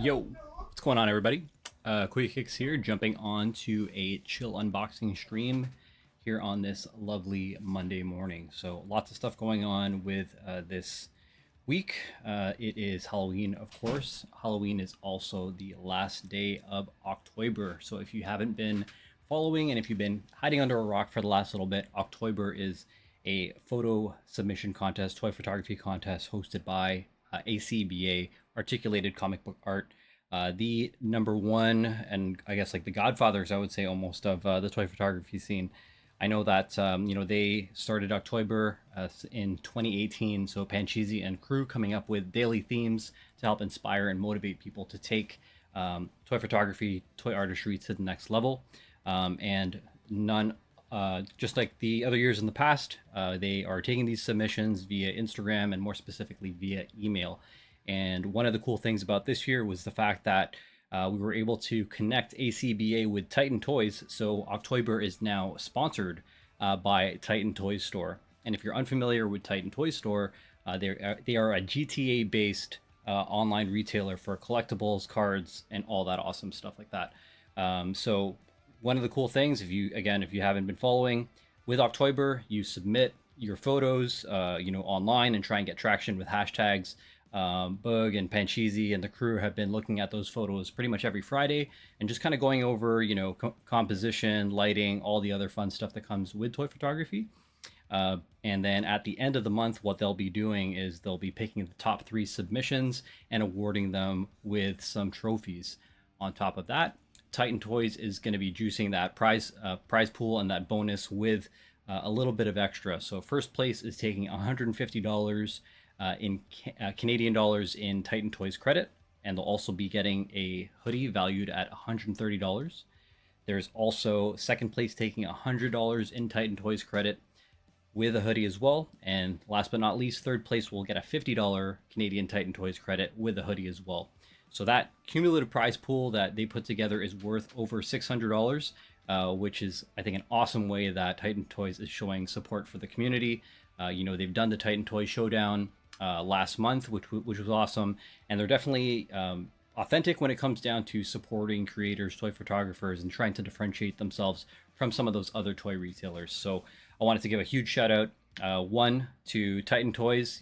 Yo, what's going on, everybody? Quick Kicks here, jumping on to a chill unboxing stream here on this lovely Monday morning. So lots of stuff going on with this week. It is Halloween, of course. Halloween is also the last day of October. So if you haven't been following and if you've been hiding under a rock for the last little bit, October is a photo submission contest, toy photography contest hosted by ACBA, Articulated Comic Book Art. The number one, and I guess like the godfathers, I would say almost, of the toy photography scene. I know that they started October in 2018, so Panchisi and crew coming up with daily themes to help inspire and motivate people to take toy photography, toy artistry to the next level. And none, just like the other years in the past, they are taking these submissions via Instagram and more specifically via email. And one of the cool things about this year was the fact that we were able to connect ACBA with Titan Toys. So October is now sponsored by Titan Toys Store. And if you're unfamiliar with Titan Toys Store, they are a GTA-based online retailer for collectibles, cards, and all that awesome stuff like that. So one of the cool things, if you haven't been following, with October, you submit your photos, online and try and get traction with hashtags. Bug and Panchisi and the crew have been looking at those photos pretty much every Friday and just kind of going over, composition, lighting, all the other fun stuff that comes with toy photography. And then at the end of the month, what they'll be doing is they'll be picking the top 3 submissions and awarding them with some trophies. On top of that, Titan Toys is going to be juicing that prize pool and that bonus with a little bit of extra. So first place is taking $150 in Canadian dollars in Titan Toys credit, and they'll also be getting a hoodie valued at $130. There's also second place taking $100 in Titan Toys credit with a hoodie as well, and last but not least, third place will get a $50 Canadian Titan Toys credit with a hoodie as well. So that cumulative prize pool that they put together is worth over $600, which is, I think, an awesome way that Titan Toys is showing support for the community. They've done the Titan Toys Showdown last month, which was awesome, and they're definitely authentic when it comes down to supporting creators, toy photographers, and trying to differentiate themselves from some of those other toy retailers. So I wanted to give a huge shout out, one, to Titan Toys.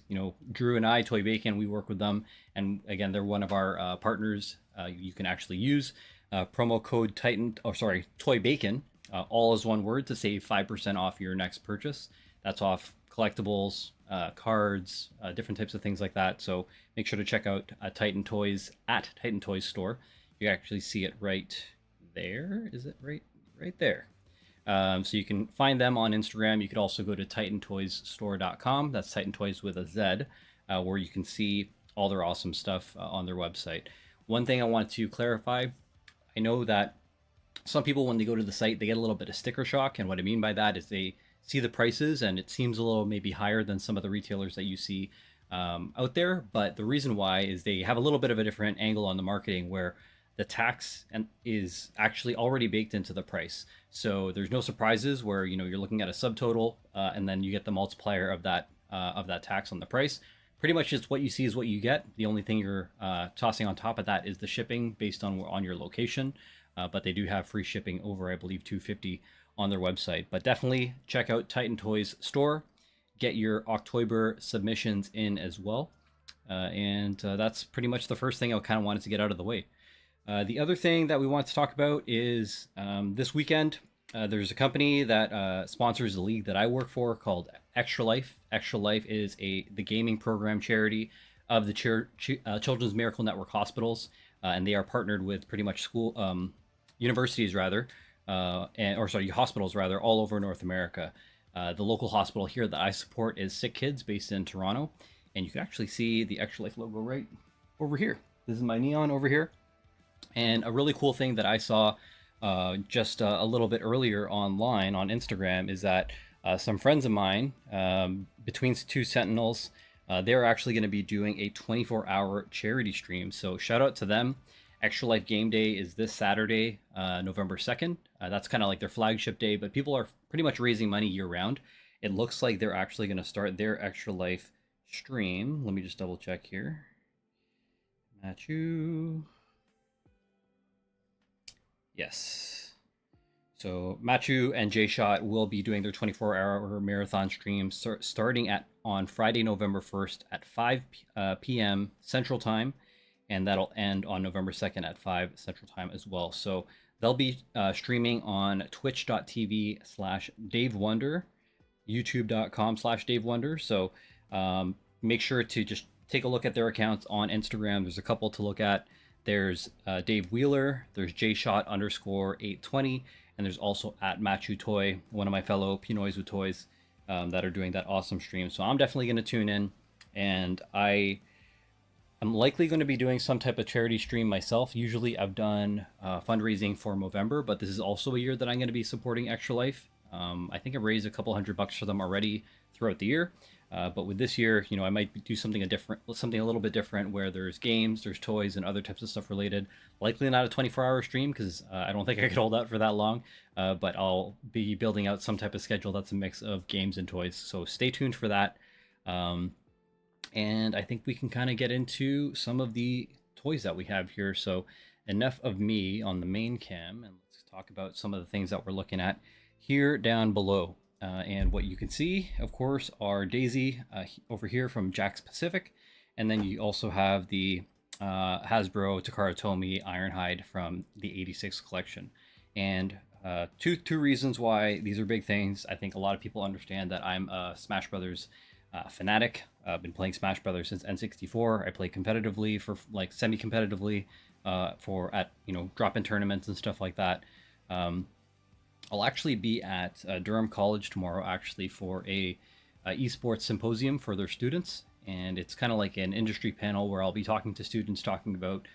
Drew and I, Toy Bacon, we work with them, and again, they're one of our partners. You can actually use promo code Toy Bacon, all as one word, to save 5% off your next purchase. That's off collectibles, cards, different types of things like that. So make sure to check out Titan Toys at Titan Toys Store. You actually see it right there. Is it right there? So you can find them on Instagram. You could also go to titantoysstore.com. That's Titan Toys with a Z, where you can see all their awesome stuff on their website. One thing I want to clarify, I know that some people, when they go to the site, they get a little bit of sticker shock. And what I mean by that is they see the prices and it seems a little maybe higher than some of the retailers that you see out there. But the reason why is they have a little bit of a different angle on the marketing, where the tax is actually already baked into the price. So there's no surprises where you're looking at a subtotal and then you get the multiplier of that tax on the price. Pretty much just what you see is what you get. The only thing you're tossing on top of that is the shipping based on your location. But they do have free shipping over, I believe, $250 on their website. But definitely check out Titan Toys Store. Get your October submissions in as well. And that's pretty much the first thing I kind of wanted to get out of the way. The other thing that we want to talk about is this weekend, there's a company that sponsors the league that I work for called Extra Life. Extra Life is the gaming program charity of the Children's Miracle Network hospitals. And they are partnered with pretty much universities hospitals rather, all over North America. The local hospital here that I support is Sick Kids, based in Toronto. And you can actually see the Extra Life logo right over here. This is my neon over here. And a really cool thing that I saw just a little bit earlier online on Instagram is that some friends of mine, between two Sentinels, they're actually going to be doing a 24-hour charity stream. So shout out to them. Extra Life Game Day is this Saturday, November 2nd. That's kind of like their flagship day, but people are pretty much raising money year round. It looks like they're actually going to start their Extra Life stream. Let me just double check here. Matthew. Yes. So Machu and J Shot will be doing their 24-hour marathon stream starting at on Friday, November 1st at 5 p.m. Central Time, and that'll end on November 2nd at 5 Central Time as well. So they'll be streaming on twitch.tv/Dave Wonder, youtube.com/Dave Wonder. So make sure to just take a look at their accounts on Instagram. There's a couple to look at. There's Dave Wheeler, there's jshot_820, and there's also at Machu Toy, one of my fellow Pinoys with Toys that are doing that awesome stream. So I'm definitely going to tune in, and I'm likely going to be doing some type of charity stream myself. Usually I've done fundraising for Movember, but this is also a year that I'm going to be supporting Extra Life. I think I've raised a couple $100 for them already throughout the year. But with this year, I might do something something a little bit different, where there's games, there's toys, and other types of stuff related. Likely not a 24-hour stream, because I don't think I could hold out for that long. But I'll be building out some type of schedule that's a mix of games and toys. So stay tuned for that. And I think we can kind of get into some of the toys that we have here. So enough of me on the main cam, and let's talk about some of the things that we're looking at here down below. And what you can see, of course, are Daisy over here from Jakks Pacific. And then you also have the Hasbro Takara Tomy Ironhide from the 86 collection. And two reasons why these are big things. I think a lot of people understand that I'm a Smash Brothers fanatic. I've been playing Smash Brothers since N64. I play competitively, for like semi-competitively, for at drop-in tournaments and stuff like that. I'll actually be at Durham College tomorrow, actually, for a esports symposium for their students, and it's kind of like an industry panel where I'll be talking to students, talking about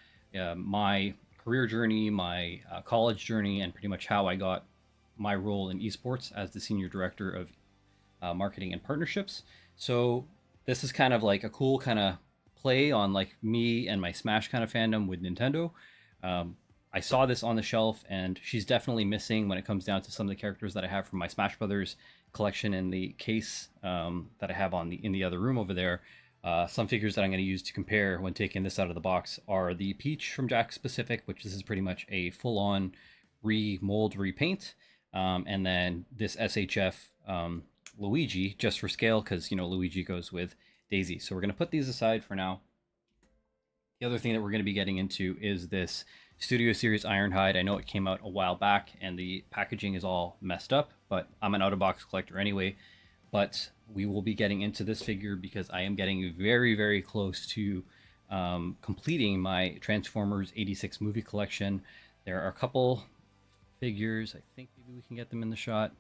my career journey, my college journey, and pretty much how I got my role in esports as the senior director of marketing and partnerships. So this is kind of like a cool kind of play on like me and my Smash kind of fandom with Nintendo. I saw this on the shelf, and she's definitely missing when it comes down to some of the characters that I have from my Smash Brothers collection in the case that I have in the other room over there. Some figures that I'm going to use to compare when taking this out of the box are the Peach from Jakks Pacific, which this is pretty much a full-on remold, repaint, and then this SHF Luigi, just for scale, because Luigi goes with Daisy. So we're going to put these aside for now. The other thing that we're going to be getting into is this Studio Series Ironhide. I know it came out a while back and the packaging is all messed up, but I'm an out-of-box collector anyway. But we will be getting into this figure because I am getting very, very close to completing my Transformers 86 movie collection. There are a couple figures. I think maybe we can get them in the shot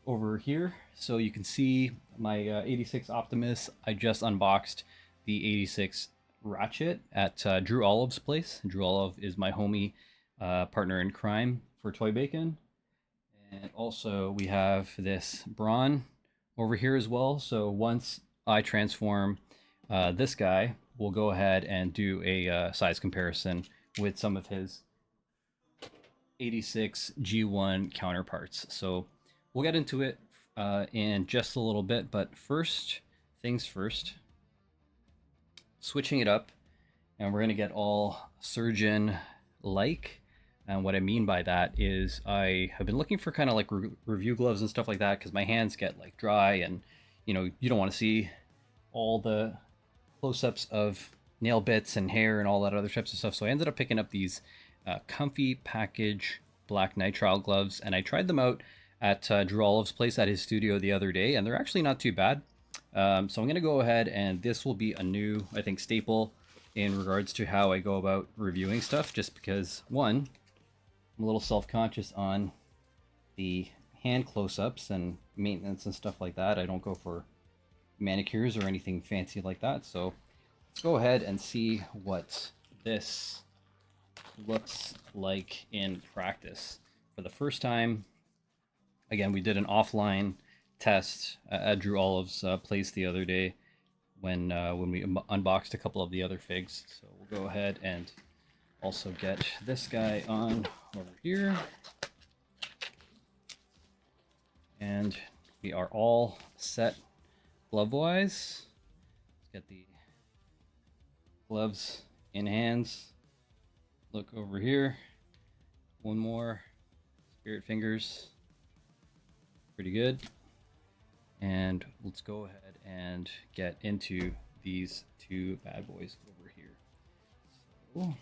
over here. So you can see my 86 Optimus. I just unboxed the 86 Ratchet at Drew Olive's place. Drew Olive is my homie, partner in crime for Toy Bacon. And also we have this Brawn over here as well. So once I transform this guy, we'll go ahead and do a size comparison with some of his 86 G1 counterparts. So we'll get into it in just a little bit, but first things first, switching it up, and we're going to get all surgeon like. And what I mean by that is I have been looking for kind of like review gloves and stuff like that, because my hands get like dry, and you don't want to see all the close-ups of nail bits and hair and all that other types of stuff. So I ended up picking up these comfy package black nitrile gloves, and I tried them out at Drew Olive's place at his studio the other day, and they're actually not too bad. So I'm going to go ahead, and this will be a new, I think, staple in regards to how I go about reviewing stuff, just because, one, I'm a little self-conscious on the hand close-ups and maintenance and stuff like that. I don't go for manicures or anything fancy like that. So let's go ahead and see what this looks like in practice. For the first time, again, we did an offline test at Drew Olive's place the other day when we unboxed a couple of the other figs. So we'll go ahead and also get this guy on over here. And we are all set glove-wise. Let's get the gloves in hands. Look over here. One more. Spirit Fingers. Pretty good. And let's go ahead and get into these two bad boys over here. So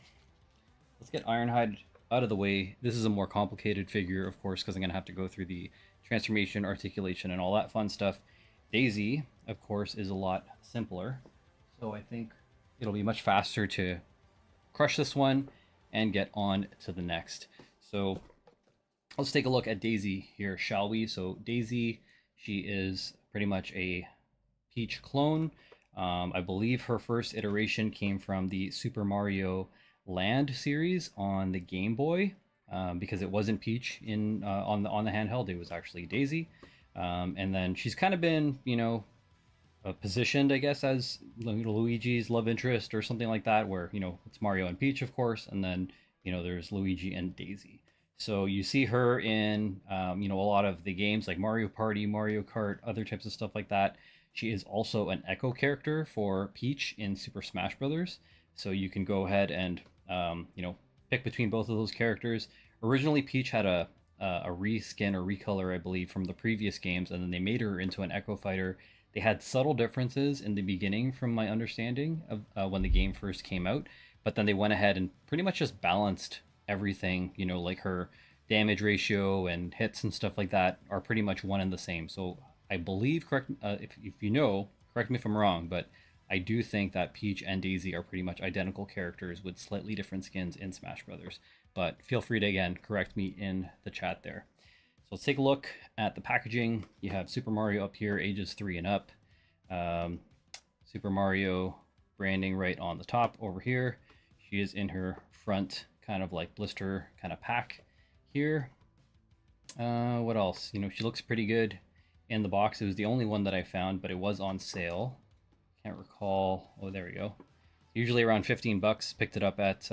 let's get Ironhide out of the way. This is a more complicated figure, of course, because I'm going to have to go through the transformation, articulation, and all that fun stuff. Daisy, of course, is a lot simpler. So I think it'll be much faster to crush this one and get on to the next. So let's take a look at Daisy here, shall we? So Daisy, she is pretty much a Peach clone. I believe her first iteration came from the Super Mario Land series on the Game Boy, because it wasn't Peach in on the handheld. It was actually Daisy, and then she's kind of been, you know, positioned, I guess, as Luigi's love interest or something like that, where, you know, it's Mario and Peach, of course, and then, you know, there's Luigi and Daisy. So you see her in, you know, a lot of the games like Mario Party, Mario Kart, other types of stuff like that. She is also an echo character for Peach in Super Smash Brothers. So you can go ahead and, you know, pick between both of those characters. Originally, Peach had a reskin or recolor, I believe, from the previous games, and then they made her into an echo fighter. They had subtle differences in the beginning, from my understanding, of when the game first came out, but then they went ahead and pretty much just balanced everything, you know, like her damage ratio and hits and stuff like that are pretty much one and the same. So I believe, correct, if you know, correct me if I'm wrong, but I do think that Peach and Daisy are pretty much identical characters with slightly different skins in Smash Brothers. But feel free to, again, correct me in the chat there. So let's take a look at the packaging. You have Super Mario up here, ages 3 and up. Super Mario branding right on the top over here. She is in her front kind of like blister kind of pack here. What else? You know, she looks pretty good in the box. It was the only one that I found, but it was on sale. Can't recall. Oh, there we go. Usually around 15 bucks. Picked it up at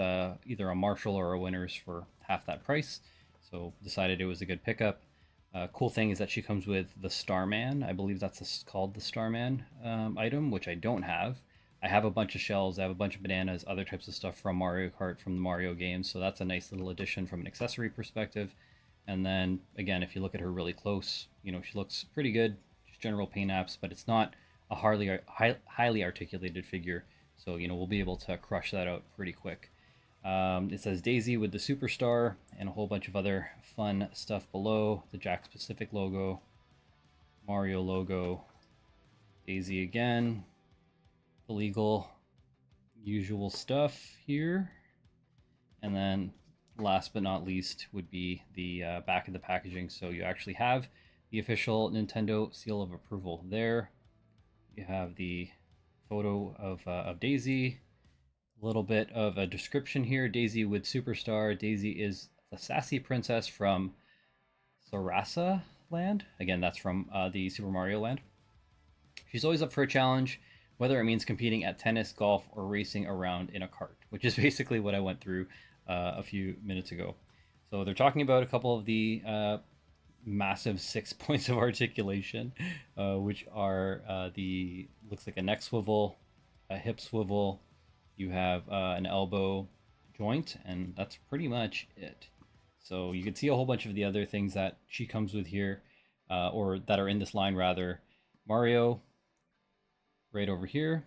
either a Marshall or a Winners for half that price. So decided it was a good pickup. Cool thing is that she comes with the Starman. I believe that's called the Starman item, which I don't have. I have a bunch of shells, I have a bunch of bananas, other types of stuff from Mario Kart, from the Mario games, so that's a nice little addition from an accessory perspective. And then, again, if you look at her really close, you know, she looks pretty good, just general paint apps, but it's not a highly articulated figure, so, you know, we'll be able to crush that out pretty quick. It says Daisy with the Superstar and a whole bunch of other fun stuff below. The Jakks Pacific logo, Mario logo, Daisy again, the legal usual stuff here. And then last but not least would be the back of the packaging. So you actually have the official Nintendo seal of approval there. You have the photo of Daisy. A little bit of a description here. Daisy with Superstar. Daisy is the sassy princess from Sarasa Land. Again, that's from the Super Mario Land. She's always up for a challenge, whether it means competing at tennis, golf, or racing around in a cart, which is basically what I went through a few minutes ago. So they're talking about a couple of the massive 6 points of articulation, which are looks like a neck swivel, a hip swivel, you have an elbow joint, and that's pretty much it. So you can see a whole bunch of the other things that she comes with here, or that are in this line rather. Mario, right over here,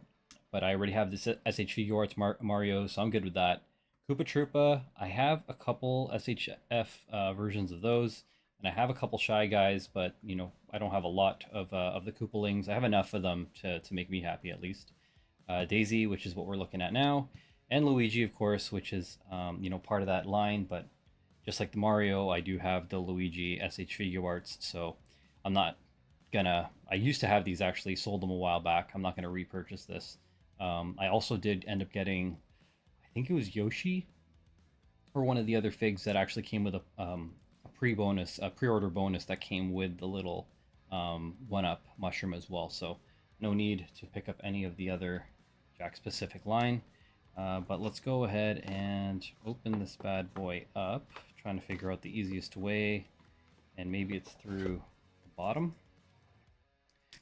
but I already have this SH Figuarts Mario, so I'm good with that. Koopa Troopa, I have a couple SHF versions of those, and I have a couple Shy Guys, but, you know, I don't have a lot of the Koopalings. I have enough of them to make me happy, at least. Daisy, which is what we're looking at now, and Luigi, of course, which is, you know, part of that line. But just like the Mario, I do have the Luigi SH Figuarts, so I'm not gonna. I used to have these, actually sold them a while back. I'm not gonna repurchase this. I also did end up getting, I think it was Yoshi, or one of the other figs that actually came with a pre-order bonus that came with the little 1-up mushroom as well. So no need to pick up any of the other Jakks Pacific line. But let's go ahead and open this bad boy up, trying to figure out the easiest way, and maybe it's through the bottom.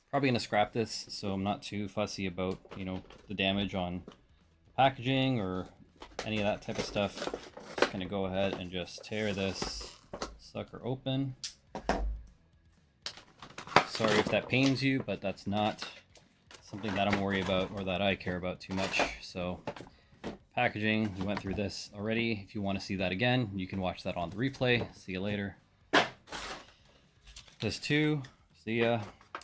Probably gonna scrap this, so I'm not too fussy about, you know, the damage on packaging or any of that type of stuff. Just gonna go ahead and just tear this sucker open. Sorry if that pains you, but that's not something that I'm worried about or that I care about too much. So packaging, we went through this already. If you want to see that again, you can watch that on the replay. See you later. This too, see ya.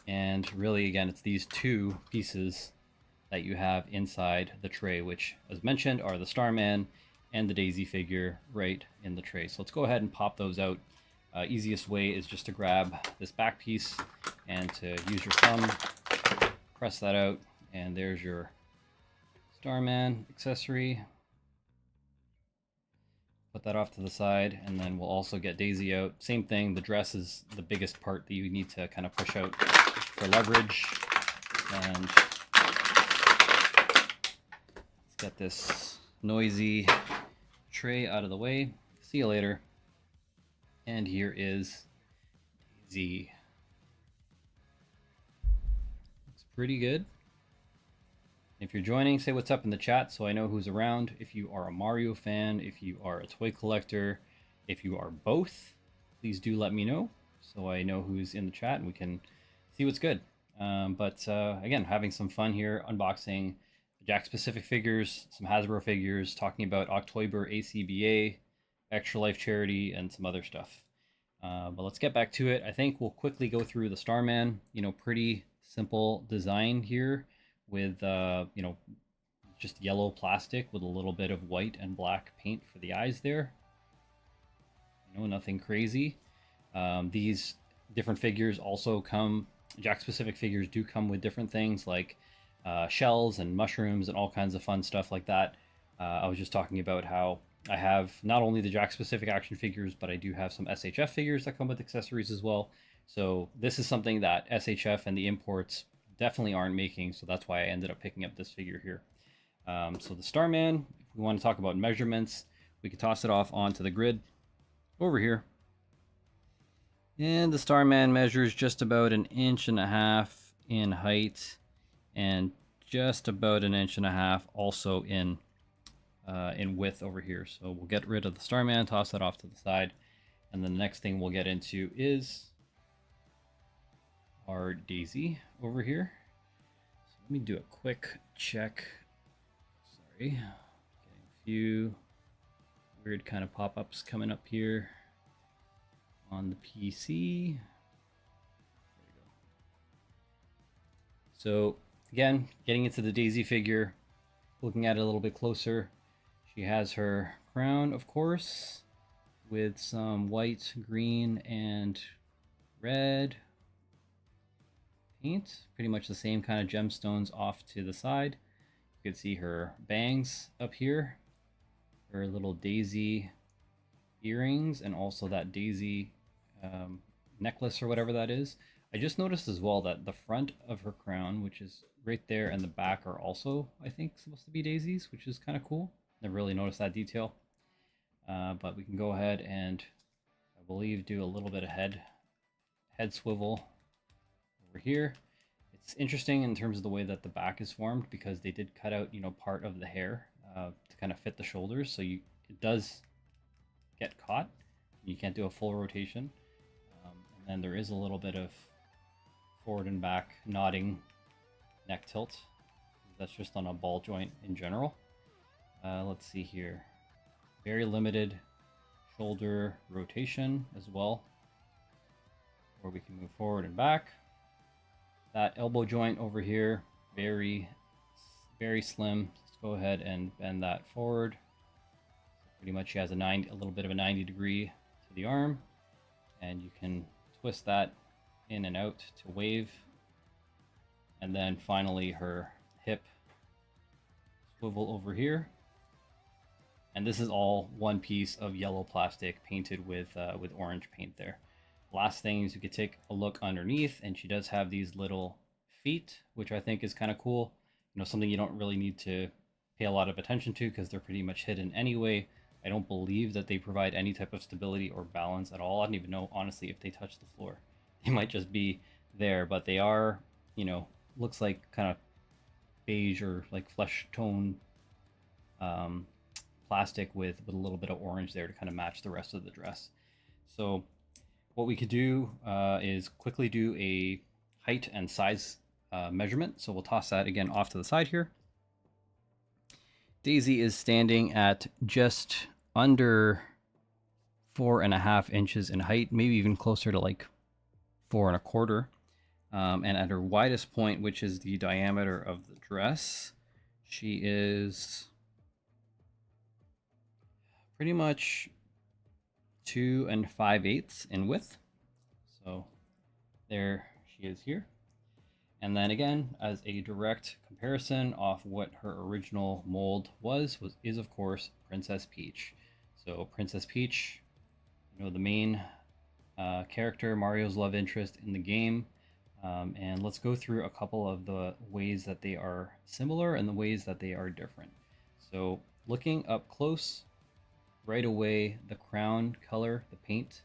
And really, again, it's these two pieces that you have inside the tray, which, as mentioned, are the Starman and the Daisy figure right in the tray. So let's go ahead and pop those out. Easiest way is just to grab this back piece and to use your thumb, press that out, and there's your Starman accessory. Put that off to the side, and then we'll also get Daisy out. Same thing, the dress is the biggest part that you need to kind of push out for leverage. And let's get this noisy tray out of the way. See you later. And here is Daisy. Looks pretty good. If you're joining, say what's up in the chat so I know who's around. If you are a Mario fan, if you are a toy collector, if you are both, please do let me know so I know who's in the chat and we can see what's good. But again, having some fun here, unboxing Jack specific figures, some Hasbro figures, talking about October ACBA, Extra Life Charity, and some other stuff. But let's get back to it. I think we'll quickly go through the Starman. You know, pretty simple design here with, you know, just yellow plastic with a little bit of white and black paint for the eyes there. You know, nothing crazy. These different figures also come, Jack specific figures do come with different things like shells and mushrooms and all kinds of fun stuff like that. I was just talking about how I have not only the Jack specific action figures, but I do have some SHF figures that come with accessories as well. So this is something that SHF and the imports definitely aren't making, so that's why I ended up picking up this figure here. So the Starman, if we want to talk about measurements, we can toss it off onto the grid over here. And the Starman measures just about 1.5 inches in height and just about 1.5 inches also in width over here. So we'll get rid of the Starman, toss that off to the side, and then the next thing we'll get into is our Daisy over here. So let me do a quick check. Sorry, getting a few weird kind of pop-ups coming up here on the PC. There we go. So again, getting into the Daisy figure, looking at it a little bit closer, she has her crown, of course, with some white, green, and red paint. Pretty much the same kind of gemstones off to the side. You can see her bangs up here, her little Daisy earrings, and also that Daisy necklace or whatever that is. I just noticed as well that the front of her crown, which is right there, and the back are also, I think, supposed to be daisies, which is kind of cool. Never really noticed that detail. But we can go ahead and, I believe, do a little bit of head swivel over here. It's interesting in terms of the way that the back is formed, because they did cut out, you know, part of the hair to kind of fit the shoulders, so it does get caught. You can't do a full rotation. And then there is a little bit of forward and back nodding neck tilt. That's just on a ball joint in general. Let's see here. Very limited shoulder rotation as well, where we can move forward and back. That elbow joint over here, very, very slim. Let's go ahead and bend that forward. Pretty much she has a little bit of a 90 degree to the arm, and you can twist that in and out to wave. And then finally her hip swivel over here. And this is all one piece of yellow plastic painted with orange paint there. Last thing is you could take a look underneath, and she does have these little feet, which I think is kind of cool. You know, something you don't really need to pay a lot of attention to because they're pretty much hidden anyway. I don't believe that they provide any type of stability or balance at all. I don't even know, honestly, if they touch the floor. They might just be there, but they are, you know, looks like kind of beige or like flesh tone plastic with a little bit of orange there to kind of match the rest of the dress. So what we could do is quickly do a height and size measurement. So we'll toss that again off to the side here. Daisy is standing at just under 4.5 inches in height, maybe even closer to like 4.25. And at her widest point, which is the diameter of the dress, she is pretty much 2 5/8 in width. So there she is here. And then again, as a direct comparison off what her original mold is of course Princess Peach. So Princess Peach, the main character, Mario's love interest in the game. And let's go through a couple of the ways that they are similar and the ways that they are different. So looking up close, right away, the crown color, the paint,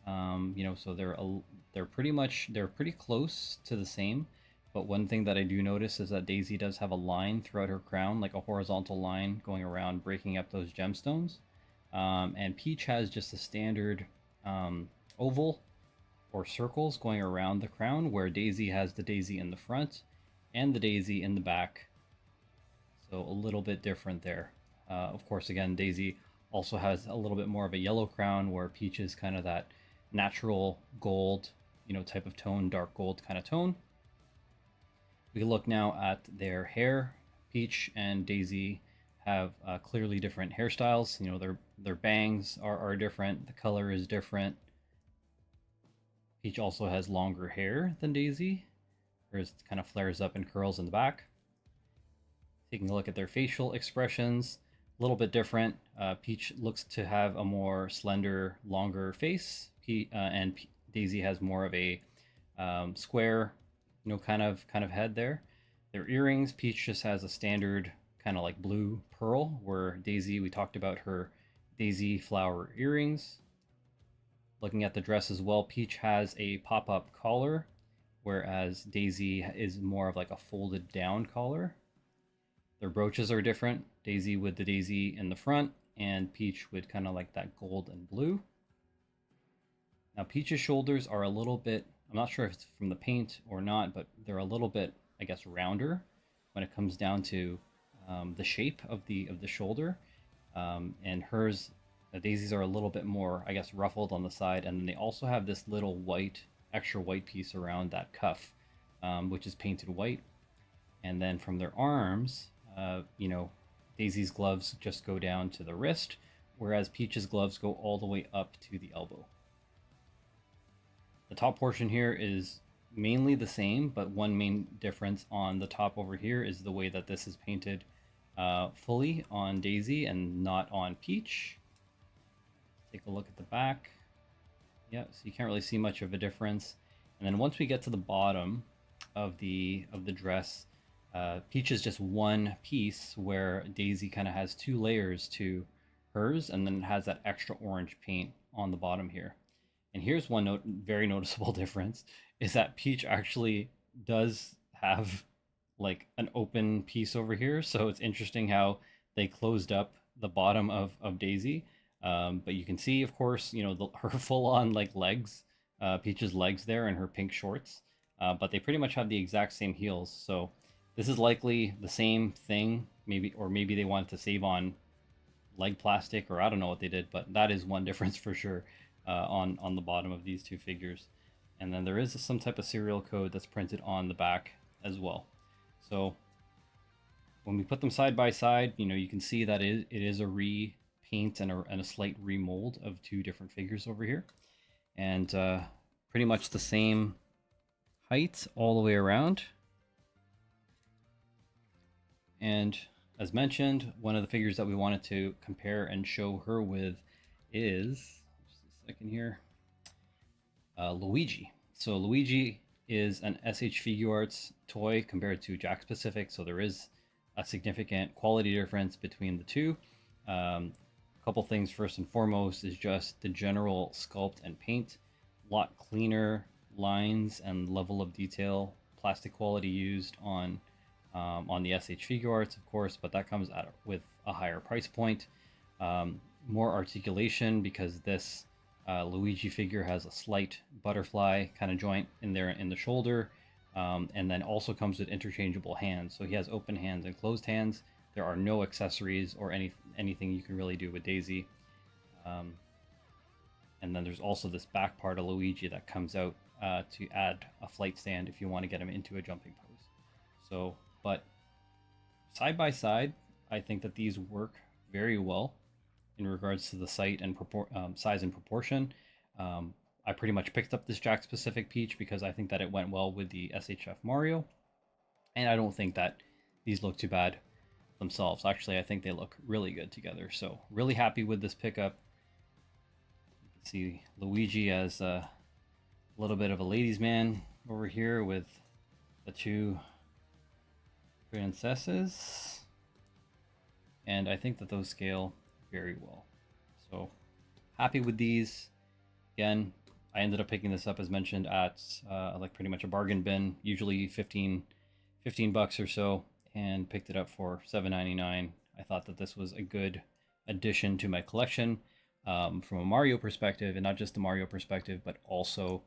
so they're pretty close to the same. But one thing that I do notice is that Daisy does have a line throughout her crown, like a horizontal line going around, breaking up those gemstones. And Peach has just a standard oval or circles going around the crown, where Daisy has the daisy in the front and the daisy in the back. So a little bit different there. Of course, again, Daisy also has a little bit more of a yellow crown, where Peach is kind of that natural gold, type of tone, dark gold kind of tone. We look now at their hair. Peach and Daisy have clearly different hairstyles. Their bangs are different. The color is different. Peach also has longer hair than Daisy. Hers kind of flares up and curls in the back. Taking a look at their facial expressions, a little bit different. Peach looks to have a more slender, longer face, and Daisy has more of a square, kind of head there. Their earrings, Peach just has a standard kind of like blue pearl, where Daisy, we talked about her daisy flower earrings. Looking at the dress as well, Peach has a pop-up collar, whereas Daisy is more of like a folded down collar. Their brooches are different. Daisy with the daisy in the front, and Peach with kind of like that gold and blue. Now Peach's shoulders are a little bit, I'm not sure if it's from the paint or not, but they're a little bit, I guess, rounder when it comes down to the shape of the shoulder. And hers, Daisy's are a little bit more, I guess, ruffled on the side, and then they also have this little extra white piece around that cuff, which is painted white. And then from their arms, Daisy's gloves just go down to the wrist, whereas Peach's gloves go all the way up to the elbow. The top portion here is mainly the same, but one main difference on the top over here is the way that this is painted fully on Daisy and not on Peach. Take a look at the back. Yeah, so you can't really see much of a difference. And then once we get to the bottom of the dress, Peach is just one piece, where Daisy kind of has two layers to hers, and then it has that extra orange paint on the bottom here. And here's one very noticeable difference, is that Peach actually does have like an open piece over here. So it's interesting how they closed up the bottom of Daisy. But you can see, of course, her full-on like legs, Peach's legs there, and her pink shorts. But they pretty much have the exact same heels. So this is likely the same thing, maybe they wanted to save on leg plastic, or I don't know what they did, but that is one difference for sure on the bottom of these two figures. And then there is some type of serial code that's printed on the back as well. So when we put them side by side, you can see that it is a repaint and a slight remold of two different figures over here. And pretty much the same height all the way around. And as mentioned, one of the figures that we wanted to compare and show her with is, just a second here, Luigi. So Luigi is an SH Figuarts toy compared to Jakks Pacific, so there is a significant quality difference between the two. A couple things. First and foremost is just the general sculpt and paint. A lot cleaner lines and level of detail, plastic quality used on the SH Figuarts, of course, but that comes with a higher price point. More articulation, because this Luigi figure has a slight butterfly kind of joint in there in the shoulder, and then also comes with interchangeable hands. So he has open hands and closed hands. There are no accessories or anything you can really do with Daisy. Um, and then there's also this back part of Luigi that comes out to add a flight stand if you want to get him into a jumping pose. So, but side by side, I think that these work very well in regards to the size and proportion. Um, I pretty much picked up this Jack specific Peach because I think that it went well with the SHF Mario, and I don't think that these look too bad themselves. Actually, I think they look really good together. So really happy with this pickup. You can see Luigi as a little bit of a ladies' man over here with the two princesses, and I think that those scale very well. So happy with these. Again, I ended up picking this up as mentioned at like pretty much a bargain bin, usually 15 bucks or so, and picked it up for $7.99. I thought that this was a good addition to my collection from a Mario perspective, and not just the Mario perspective, but also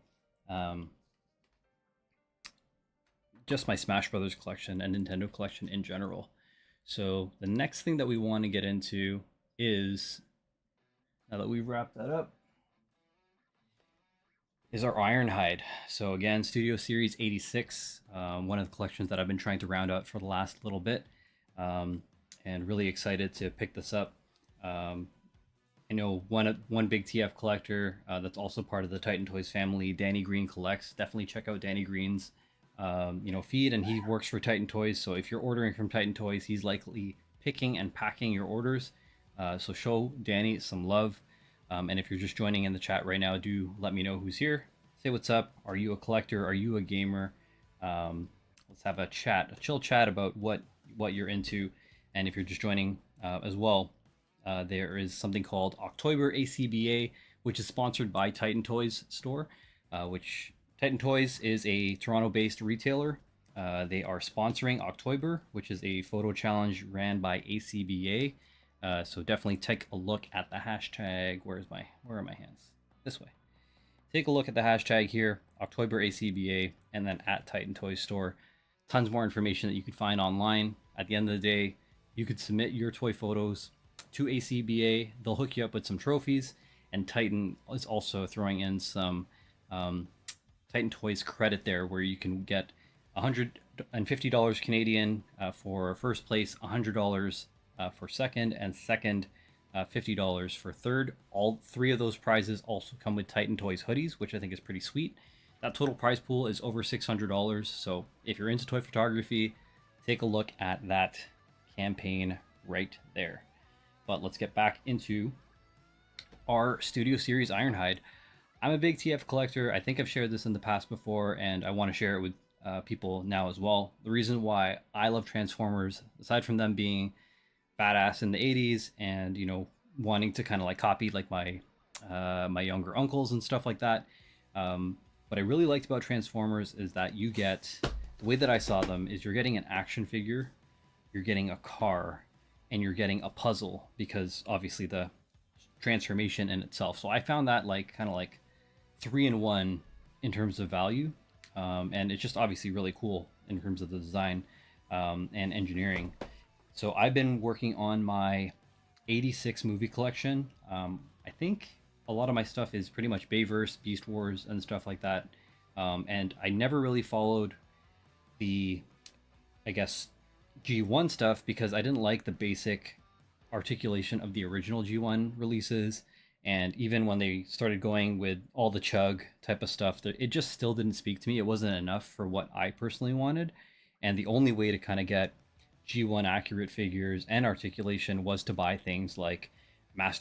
just my Smash Brothers collection and Nintendo collection in general. So the next thing that we want to get into is, now that we've wrapped that up, is our Ironhide. So again, Studio Series 86, one of the collections that I've been trying to round out for the last little bit, and really excited to pick this up. I know one big TF collector that's also part of the Titan Toys family, Danny Green Collects. Definitely check out Danny Green's feed, and he works for Titan Toys. So if you're ordering from Titan Toys, he's likely picking and packing your orders. So show Danny some love. And if you're just joining in the chat right now, do let me know who's here. Say what's up. Are you a collector? Are you a gamer? Let's have a chat, a chill chat about what you're into. And if you're just joining as well, there is something called October ACBA, which is sponsored by Titan Toys store, which Titan Toys is a Toronto-based retailer. They are sponsoring October, which is a photo challenge ran by ACBA. So definitely take a look at the hashtag. Where are my hands? This way. Take a look at the hashtag here, October ACBA, and then at Titan Toys store. Tons more information that you could find online. At the end of the day, you could submit your toy photos to ACBA. They'll hook you up with some trophies, and Titan is also throwing in some Titan Toys credit there, where you can get $150 Canadian for first place, $100 for second, and second $50 for third. All three of those prizes also come with Titan Toys hoodies, which I think is pretty sweet. That total prize pool is over $600. So if you're into toy photography, take a look at that campaign right there. But let's get back into our Studio Series Ironhide. I'm a big TF collector. I think I've shared this in the past before, and I want to share it with people now as well. The reason why I love Transformers, aside from them being badass in the 80s and wanting to kind of like copy like my my younger uncles and stuff like that, what I really liked about Transformers is that you get, the way that I saw them is, you're getting an action figure, you're getting a car, and you're getting a puzzle, because obviously the transformation in itself. So I found that like kind of like 3-in-1 in terms of value, and it's just obviously really cool in terms of the design and engineering. So I've been working on my 86 movie collection. I think a lot of my stuff is pretty much Bayverse, Beast Wars, and stuff like that. And I never really followed the, I guess, G1 stuff, because I didn't like the basic articulation of the original G1 releases. And even when they started going with all the chug type of stuff, it just still didn't speak to me. It wasn't enough for what I personally wanted. And the only way to kind of get G1 accurate figures and articulation was to buy things like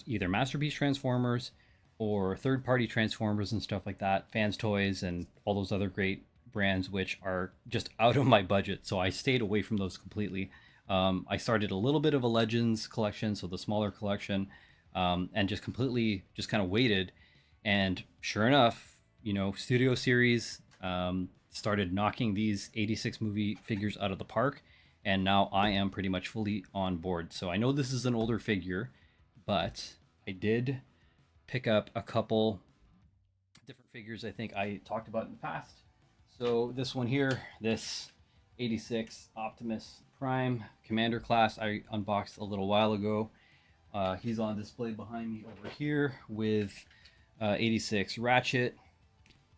either Masterpiece Transformers or third-party Transformers and stuff like that, Fans Toys and all those other great brands, which are just out of my budget. So I stayed away from those completely. I started a little bit of a Legends collection, so the smaller collection, and just kind of waited. And sure enough, Studio Series started knocking these 86 movie figures out of the park. And now I am pretty much fully on board. So I know this is an older figure, but I did pick up a couple different figures I think I talked about in the past. So this one here, this 86 Optimus Prime Commander class, I unboxed a little while ago. He's on display behind me over here with 86 Ratchet.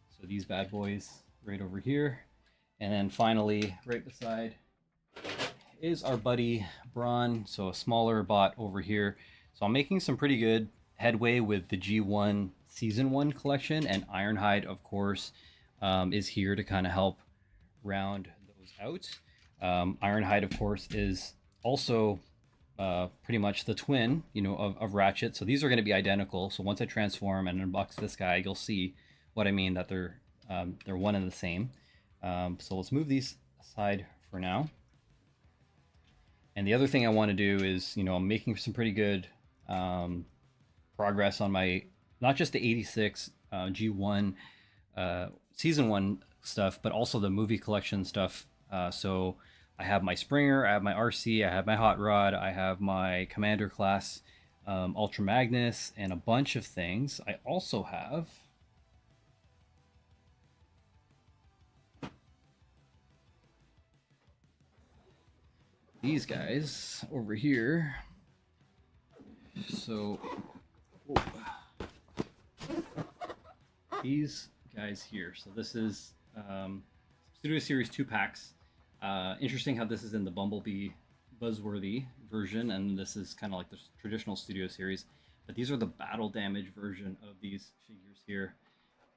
So these bad boys right over here. And then finally, right beside is our buddy Braun, so a smaller bot over here. So I'm making some pretty good headway with the G1 Season 1 collection, and Ironhide, of course, is here to kind of help round those out. Ironhide, of course, is also pretty much the twin, of Ratchet. So these are going to be identical. So once I transform and unbox this guy, you'll see what I mean, that they're one and the same. So let's move these aside for now. And the other thing I want to do is, I'm making some pretty good progress on my, not just the 86 G1 Season 1 stuff, but also the movie collection stuff. So I have my Springer, I have my RC, I have my Hot Rod, I have my Commander class, Ultra Magnus, and a bunch of things. I also have these guys over here. So these guys here. So this is Studio Series 2 packs. Interesting how this is in the Bumblebee Buzzworthy version, and this is kind of like the traditional Studio Series. But these are the battle damage version of these figures here.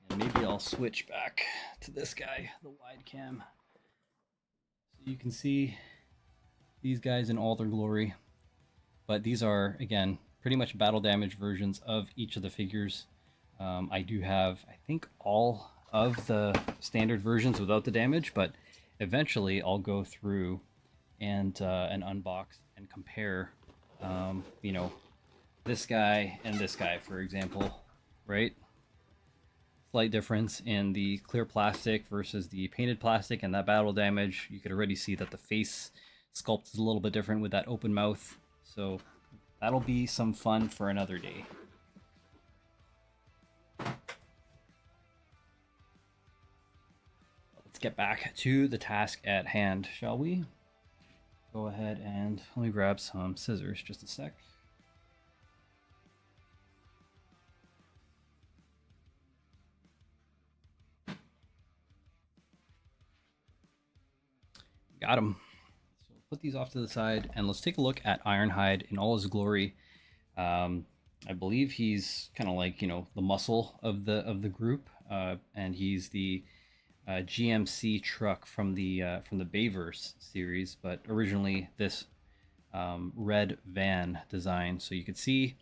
And maybe I'll switch back to this guy, the wide cam. So you can see these guys in all their glory. But these are, again, pretty much battle damage versions of each of the figures. I do have, I think, all of the standard versions without the damage, but eventually I'll go through and unbox and compare, this guy and this guy, for example, right? Slight difference in the clear plastic versus the painted plastic, and that battle damage, you could already see that the face sculpt is a little bit different with that open mouth. So that'll be some fun for another day. Let's get back to the task at hand, shall we? Go ahead and let me grab some scissors, just a sec. Got him. So put these off to the side, and let's take a look at Ironhide in all his glory. I believe he's kind of like, the muscle of the group, and he's the GMC truck from the Bayverse series, but originally this red van design. So you could see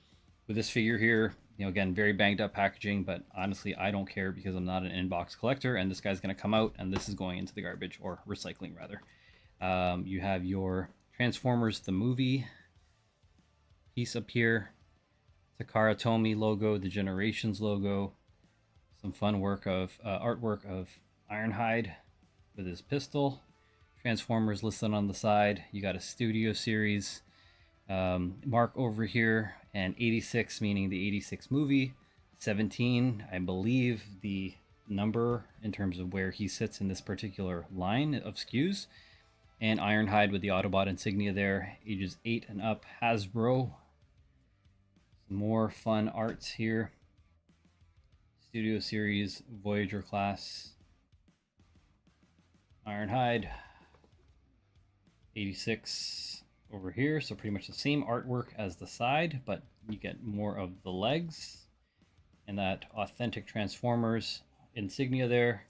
with this figure here, again, very banged up packaging, but honestly, I don't care because I'm not an inbox collector, and this guy's going to come out, and this is going into the garbage, or recycling rather. You have your Transformers the movie piece up here, Takara Tomy logo, the Generations logo, some fun work of artwork of Ironhide with his pistol, Transformers listed on the side. You got a Studio Series mark over here, and 86 meaning the 86 movie, 17 I believe the number in terms of where he sits in this particular line of SKUs, and Ironhide with the Autobot insignia there, ages 8 and up, Hasbro. Some more fun arts here. Studio Series Voyager class Ironhide, 86 over here, so pretty much the same artwork as the side, but you get more of the legs and that authentic Transformers insignia there.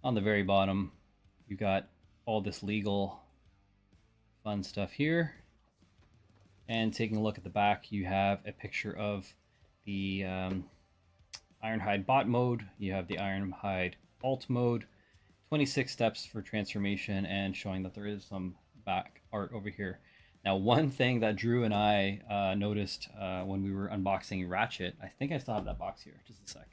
On the very bottom, you got all this legal fun stuff here. And taking a look at the back, you have a picture of the Ironhide bot mode. You have the Ironhide alt mode, 26 steps for transformation, and showing that there is some back art over here. Now, one thing that Drew and I noticed when we were unboxing Ratchet, I think I still have that box here, just a sec.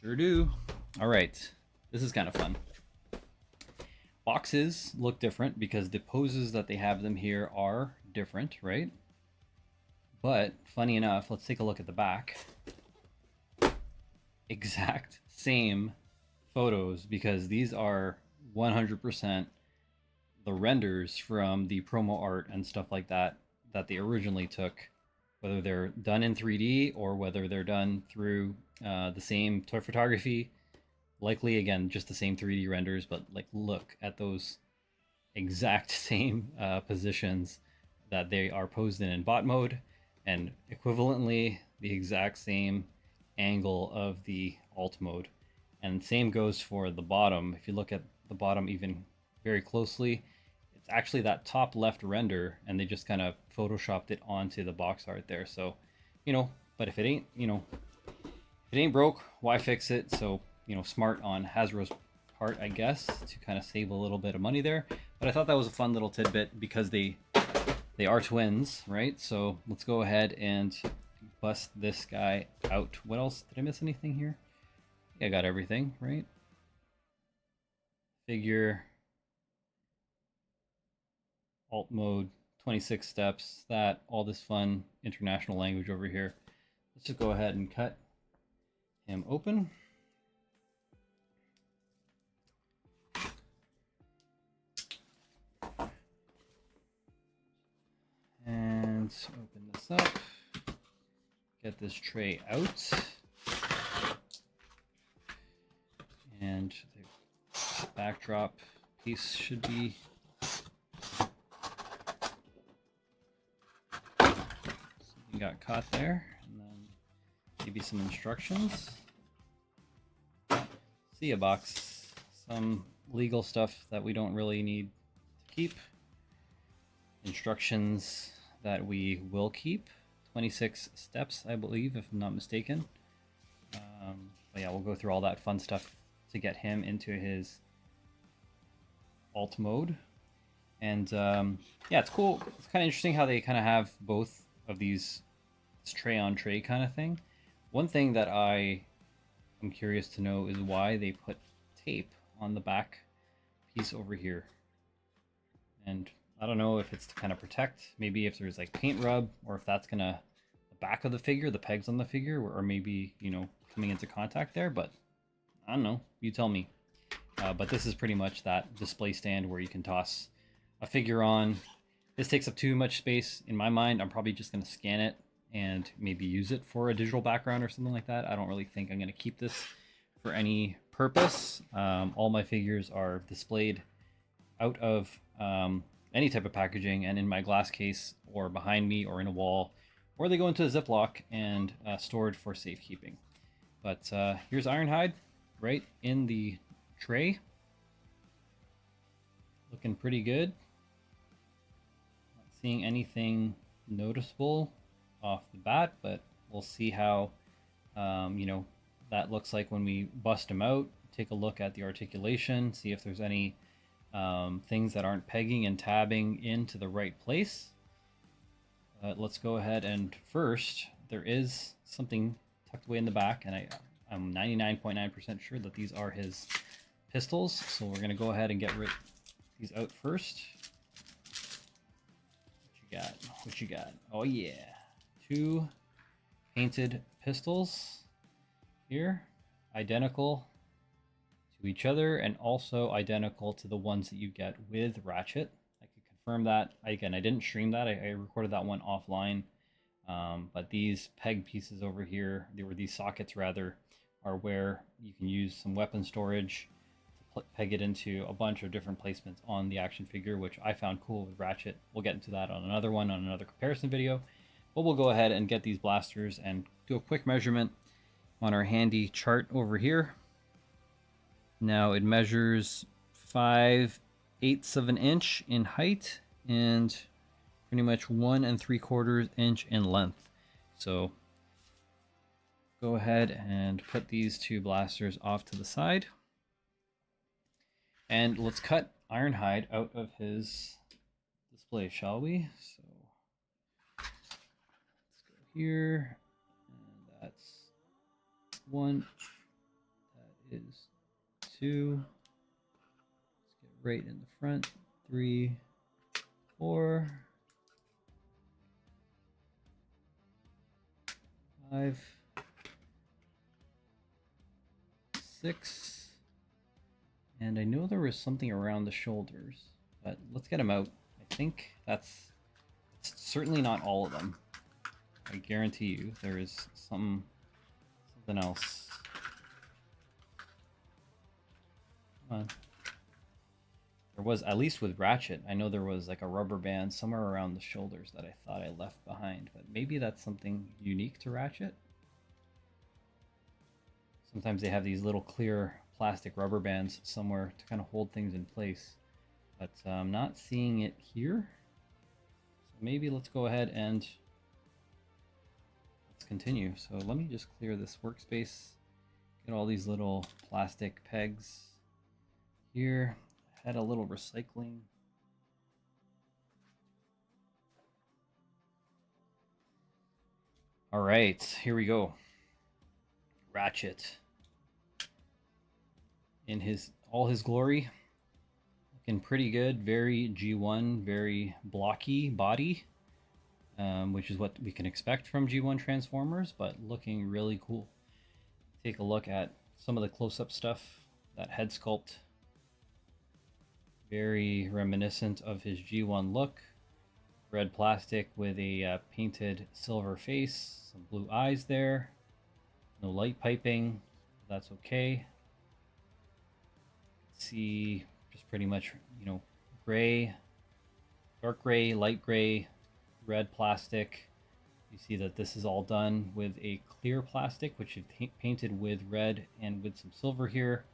Sure do. All right, this is kind of fun. Boxes look different because the poses that they have them here are different, right? But funny enough, let's take a look at the back. Exact same photos, because these are 100% the renders from the promo art and stuff like that that they originally took, whether they're done in 3D or whether they're done through the same toy photography. Likely, again, just the same 3D renders, but like look at those exact same positions that they are posed in bot mode, and equivalently the exact same angle of the alt mode. And same goes for the bottom. If you look at the bottom even very closely, it's actually that top left render, and they just kind of photoshopped it onto the box art there. So, but if it ain't, if it ain't broke, why fix it? So, smart on Hasbro's part, I guess, to kind of save a little bit of money there. But I thought that was a fun little tidbit because they are twins, right? So let's go ahead and bust this guy out. What else? Did I miss anything here? Yeah, I got everything, right? Figure, alt mode, 26 steps, that, all this fun international language over here. Let's just go ahead and cut him open. And open this up. Get this tray out. And the backdrop piece should be something got caught there, and then maybe some instructions. See a box, some legal stuff that we don't really need to keep. Instructions that we will keep. 26 steps, I believe, if I'm not mistaken. But yeah, we'll go through all that fun stuff to get him into his alt mode. And yeah, it's cool. It's kind of interesting how they kind of have both of these, this tray on tray kind of thing. One thing that I am curious to know is why they put tape on the back piece over here. And I don't know if it's to kind of protect, maybe if there's like paint rub, or if that's gonna, the back of the figure, the pegs on the figure, or maybe, coming into contact there, but I don't know, you tell me. But this is pretty much that display stand where you can toss a figure on. This takes up too much space. In my mind, I'm probably just gonna scan it and maybe use it for a digital background or something like that. I don't really think I'm gonna keep this for any purpose. All my figures are displayed out of any type of packaging and in my glass case or behind me or in a wall, or they go into a Ziploc and stored for safekeeping. But here's Ironhide right in the tray. Looking pretty good. Not seeing anything noticeable off the bat, but we'll see how that looks like when we bust him out. Take a look at the articulation, see if there's any things that aren't pegging and tabbing into the right place. Let's go ahead, and first there is something tucked away in the back, and I'm 99.9% sure that these are his pistols. So we're gonna go ahead and get these out first. What you got? What you got? Oh yeah, 2 painted pistols here, identical to each other and also identical to the ones that you get with Ratchet. I could confirm that. Again, I didn't stream that. I recorded that one offline. But these peg pieces over here, these sockets rather, are where you can use some weapon storage to peg it into a bunch of different placements on the action figure, which I found cool with Ratchet. We'll get into that on another one, on another comparison video. But we'll go ahead and get these blasters and do a quick measurement on our handy chart over here. Now it measures 5/8 of an inch in height and pretty much 1 3/4 inch in length. So go ahead and put these 2 blasters off to the side. And let's cut Ironhide out of his display, shall we? So let's go here, and that's 1, that is 2, let's get right in the front, 3, 4, 5, 6, and I know there was something around the shoulders, but let's get them out. I think it's certainly not all of them. I guarantee you there is something else. Come on. There was, at least with Ratchet, I know there was like a rubber band somewhere around the shoulders that I thought I left behind, but maybe that's something unique to Ratchet. Sometimes they have these little clear plastic rubber bands somewhere to kind of hold things in place, but I'm not seeing it here. So maybe let's go ahead and let's continue. So let me just clear this workspace, get all these little plastic pegs here. Had a little recycling. All right, here we go. Ratchet in all his glory, looking pretty good. Very G1, very blocky body, which is what we can expect from G1 Transformers, but looking really cool. Take a look at some of the close-up stuff. That head sculpt, very reminiscent of his G1 look. Red plastic with a painted silver face, some blue eyes there. No light piping, that's okay. See, just pretty much, you know, gray, dark gray, light gray, red plastic. You see that this is all done with a clear plastic, which is painted with red and with some silver here.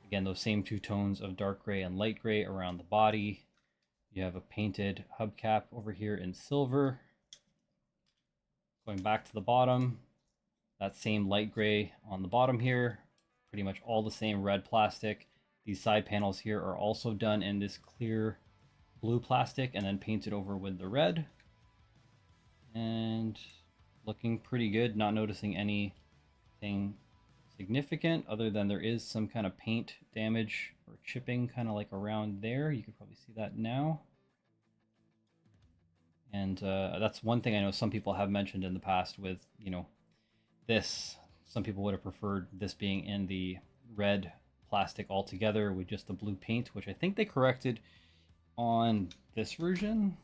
Again, those same two tones of dark gray and light gray around the body. You have a painted hubcap over here in silver. Going back to the bottom, that same light gray on the bottom here. Pretty much all the same red plastic. These side panels here are also done in this clear blue plastic and then painted over with the red. And looking pretty good, not noticing anything significant other than there is some kind of paint damage or chipping kind of like around there. You can probably see that now. And that's one thing I know some people have mentioned in the past with, you know, this. Some people would have preferred this being in the red plastic altogether with just the blue paint, which I think they corrected on this version.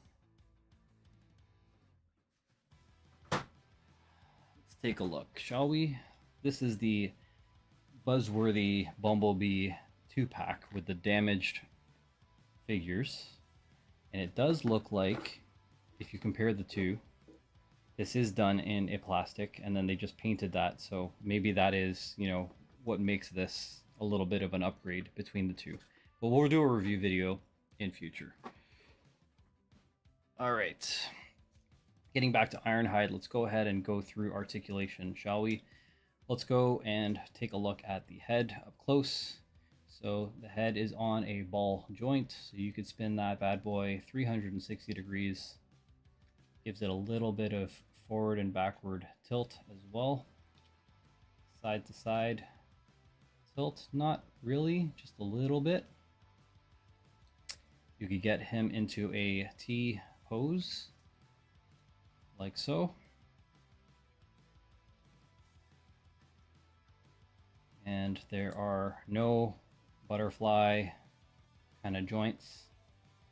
Let's take a look, shall we? This is the buzzworthy Bumblebee 2-pack with the damaged figures. And it does look like, if you compare the two, this is done in a plastic and then they just painted that. So maybe that is, you know, what makes this a little bit of an upgrade between the two. But we'll do a review video in future. All right. Getting back to Ironhide, let's go ahead and go through articulation, shall we? Let's go and take a look at the head up close. So the head is on a ball joint, so you could spin that bad boy 360 degrees. Gives it a little bit of forward and backward tilt as well. Side to side tilt, not really, just a little bit. You could get him into a T pose, like so. And there are no butterfly kind of joints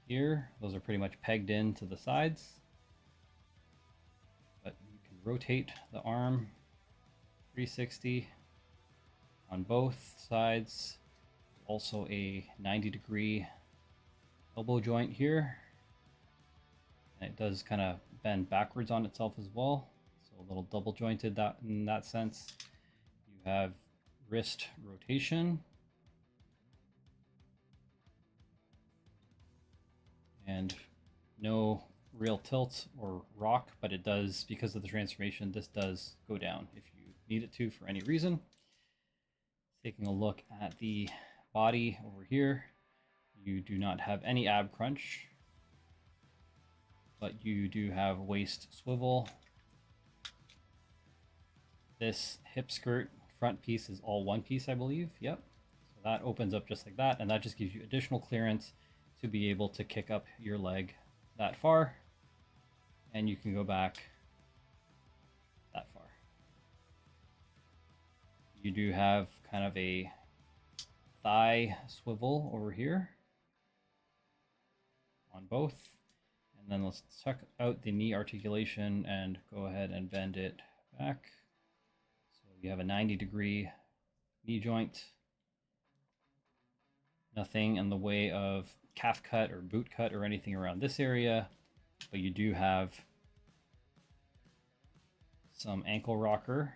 here. Those are pretty much pegged into the sides. But you can rotate the arm 360 on both sides. Also a 90-degree elbow joint here. And it does kind of bend backwards on itself as well. So a little double jointed in that sense. You have wrist rotation. And no real tilt or rock, but it does, because of the transformation, this does go down if you need it to for any reason. Taking a look at the body over here, you do not have any ab crunch, but you do have waist swivel. This hip skirt front piece is all one piece, I believe. Yep. So that opens up just like that, and that just gives you additional clearance to be able to kick up your leg that far, and you can go back that far. You do have kind of a thigh swivel over here on both. And then let's check out the knee articulation and go ahead and bend it back. So you have a 90-degree knee joint. Nothing in the way of calf cut or boot cut or anything around this area, but you do have some ankle rocker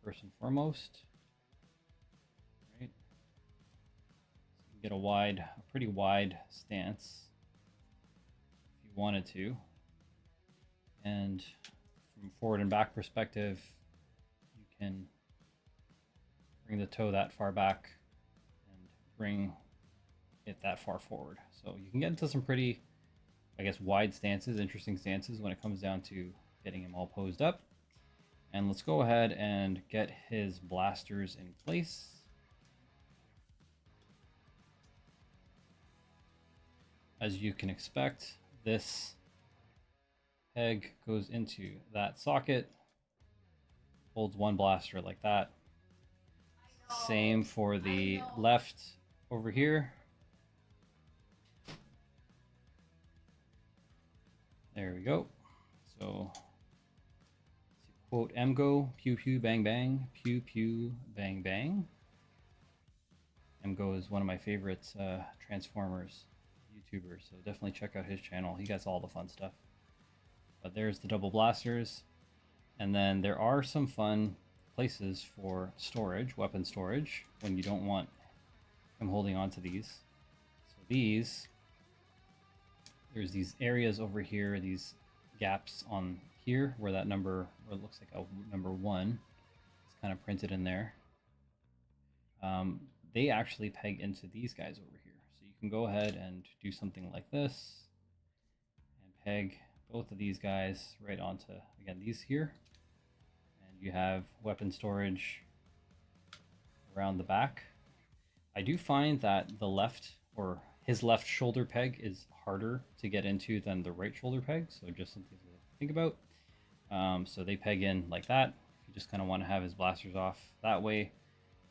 first and foremost. Right. So you can get a pretty wide stance if you wanted to. And from forward and back perspective, you can bring the toe that far back and bring it that far forward. So you can get into some pretty, I guess, wide stances, interesting stances when it comes down to getting him all posed up. And let's go ahead and get his blasters in place. As you can expect, this peg goes into that socket, holds one blaster like that. Same for the left over here. There we go. So, quote MGO, pew pew bang bang, pew pew bang bang. MGO is one of my favorite Transformers YouTubers, so definitely check out his channel. He gets all the fun stuff. But there's the double blasters. And then there are some fun places for storage, weapon storage, when you don't want him holding on to these. So these, there's these areas over here, these gaps on here where that number, or it looks like a number 1 is kind of printed in there. They actually peg into these guys over here. So you can go ahead and do something like this and peg both of these guys right onto, again, these here. And you have weapon storage around the back. I do find that the left, or his left shoulder peg, is harder to get into than the right shoulder peg. So just something to think about. So they peg in like that. If you just kind of want to have his blasters off that way.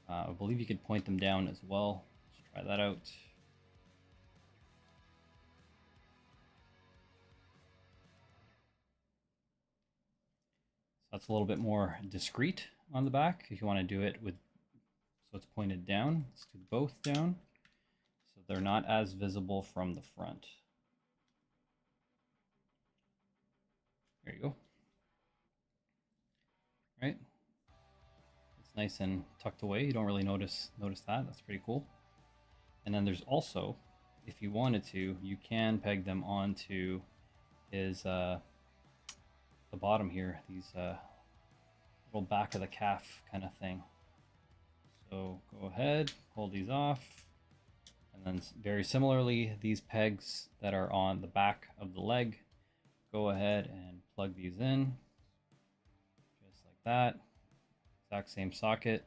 I believe you could point them down as well. Let's try that out. So that's a little bit more discreet on the back. If you want to do it with, so it's pointed down, let's do both down. So they're not as visible from the front. There you go. Right? It's nice and tucked away. You don't really notice that. That's pretty cool. And then there's also, if you wanted to, you can peg them onto his the bottom here, these little back of the calf kind of thing. So go ahead, pull these off, and then very similarly, these pegs that are on the back of the leg, go ahead and plug these in, just like that. Exact same socket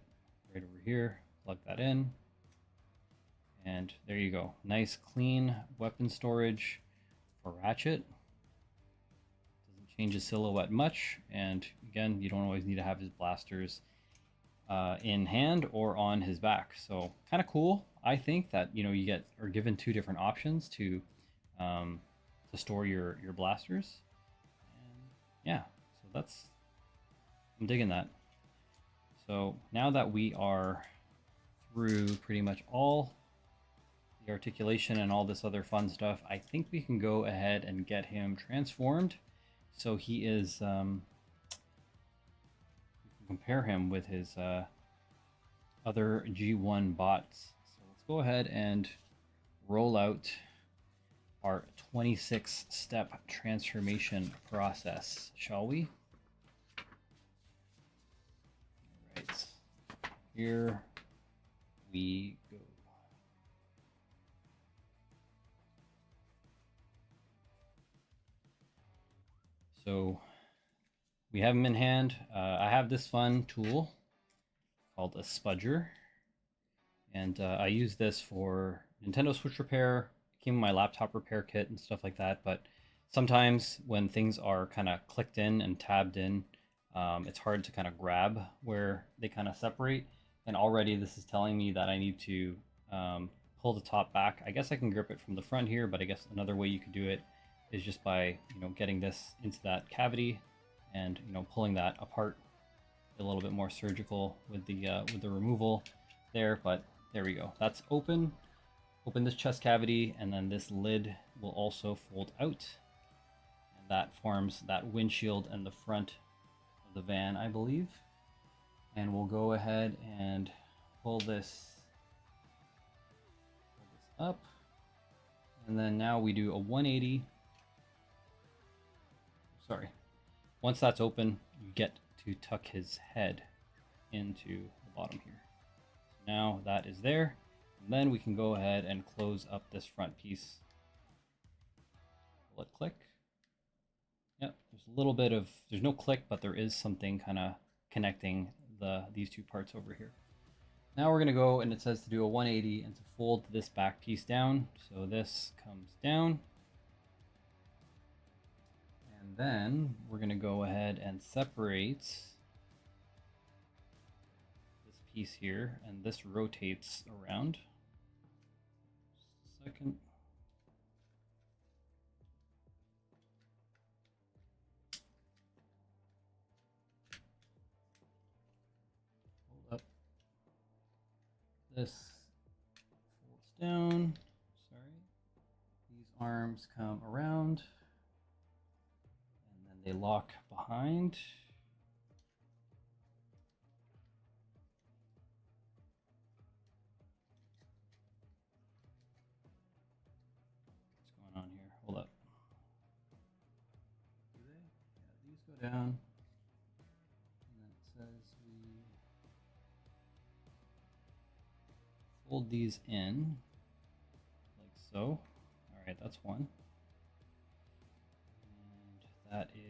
right over here, plug that in, and there you go. Nice clean weapon storage for Ratchet. Doesn't change his silhouette much, and again, you don't always need to have his blasters in hand or on his back. So kind of cool. I think that, you know, you are given 2 different options to store your blasters. And yeah, so I'm digging that. So now that we are through pretty much all the articulation and all this other fun stuff, I think we can go ahead and get him transformed. So he is, we can compare him with his other G1 bots. So let's go ahead and roll out our 26-step transformation process, shall we? All right, here we go. So we have them in hand. I have this fun tool called a spudger, and I use this for Nintendo Switch repair. It came in my laptop repair kit and stuff like that, but sometimes when things are kind of clicked in and tabbed in, it's hard to kind of grab where they kind of separate. And already this is telling me that I need to pull the top back. I guess I can grip it from the front here, but I guess another way you could do it is just by, getting this into that cavity and, pulling that apart. A little bit more surgical with the removal there, but there we go. That's open. Open this chest cavity, and then this lid will also fold out. And that forms that windshield and the front of the van, I believe. And we'll go ahead and pull this up. And then now we do a 180. Sorry. Once that's open, you get to tuck his head into the bottom here. So now that is there. And then we can go ahead and close up this front piece. Let click. Yep, there's a little bit of, there's no click, but there is something kind of connecting these two parts over here. Now we're going to go, and it says to do a 180 and to fold this back piece down. So this comes down. And then we're going to go ahead and separate this piece here, and this rotates around. Just a second. Hold up. This folds down. Sorry. These arms come around. They lock behind. What's going on here? Hold up. Do they? Yeah, these go down. And then it says we fold these in like so. All right, that's one. And that is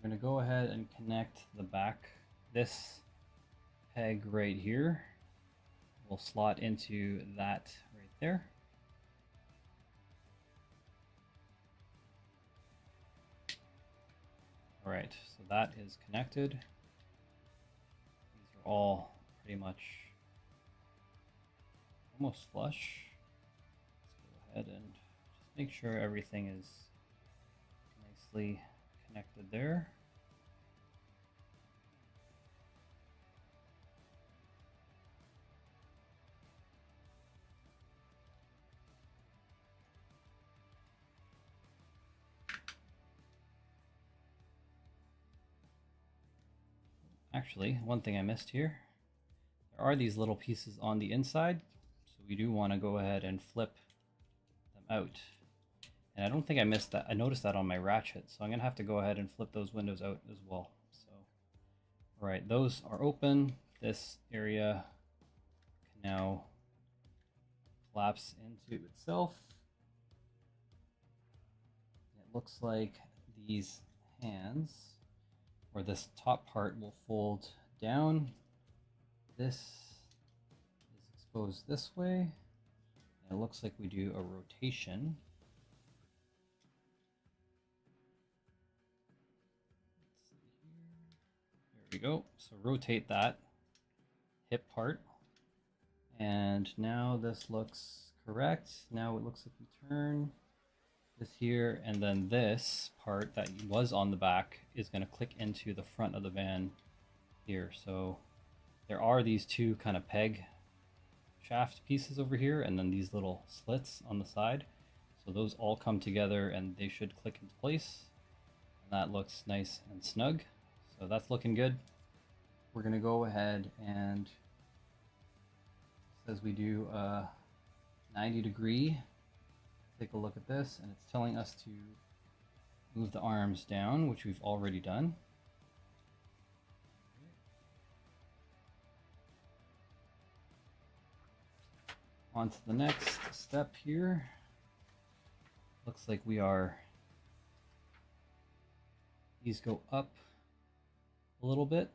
we're going to go ahead and connect the back. This peg right here will slot into that right there. All right, so that is connected. These are all pretty much almost flush. Let's go ahead and just make sure everything is nicely connected there. Actually, one thing I missed here, there are these little pieces on the inside, so we do want to go ahead and flip them out. And I don't think I missed that. I noticed that on my ratchet, so I'm going to have to go ahead and flip those windows out as well. So, all right, those are open. This area can now collapse into itself. It looks like these hands, or this top part, will fold down. This is exposed this way. And it looks like we do a rotation. There we go. So rotate that hip part. And now this looks correct. Now it looks like we turn this here, and then this part that was on the back is going to click into the front of the van here. So there are these two kind of peg shaft pieces over here, and then these little slits on the side. So those all come together and they should click into place. And that looks nice and snug. So that's looking good. We're going to go ahead and, as we do a 90-degree, take a look at this, and it's telling us to move the arms down, which we've already done. On to the next step here. Looks like these go up a little bit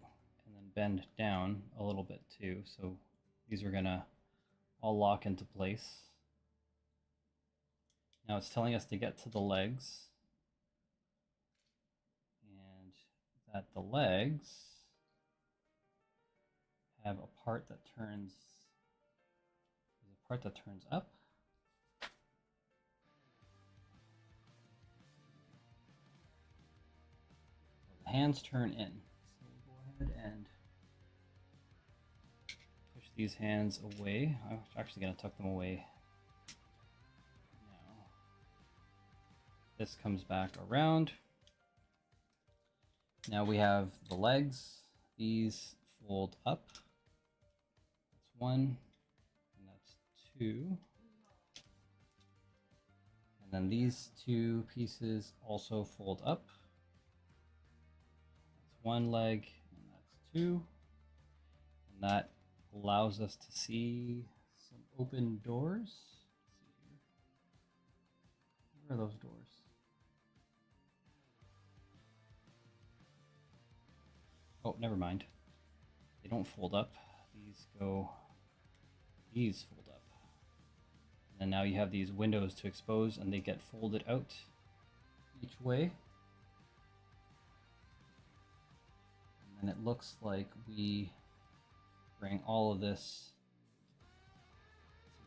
and then bend down a little bit too. So these are gonna all lock into place. Now it's telling us to get to the legs, and that the legs have a part that turns, up. The hands turn in. So we'll go ahead and push these hands away. I'm actually going to tuck them away now. This comes back around. Now we have the legs. These fold up. That's one, and that's two. And then these two pieces also fold up. That's one leg, and that's two. And that allows us to see some open doors. Let's see here. Where are those doors? Oh, never mind. They don't fold up. These fold up. And now you have these windows to expose, and they get folded out each way. And then it looks like we bring all of this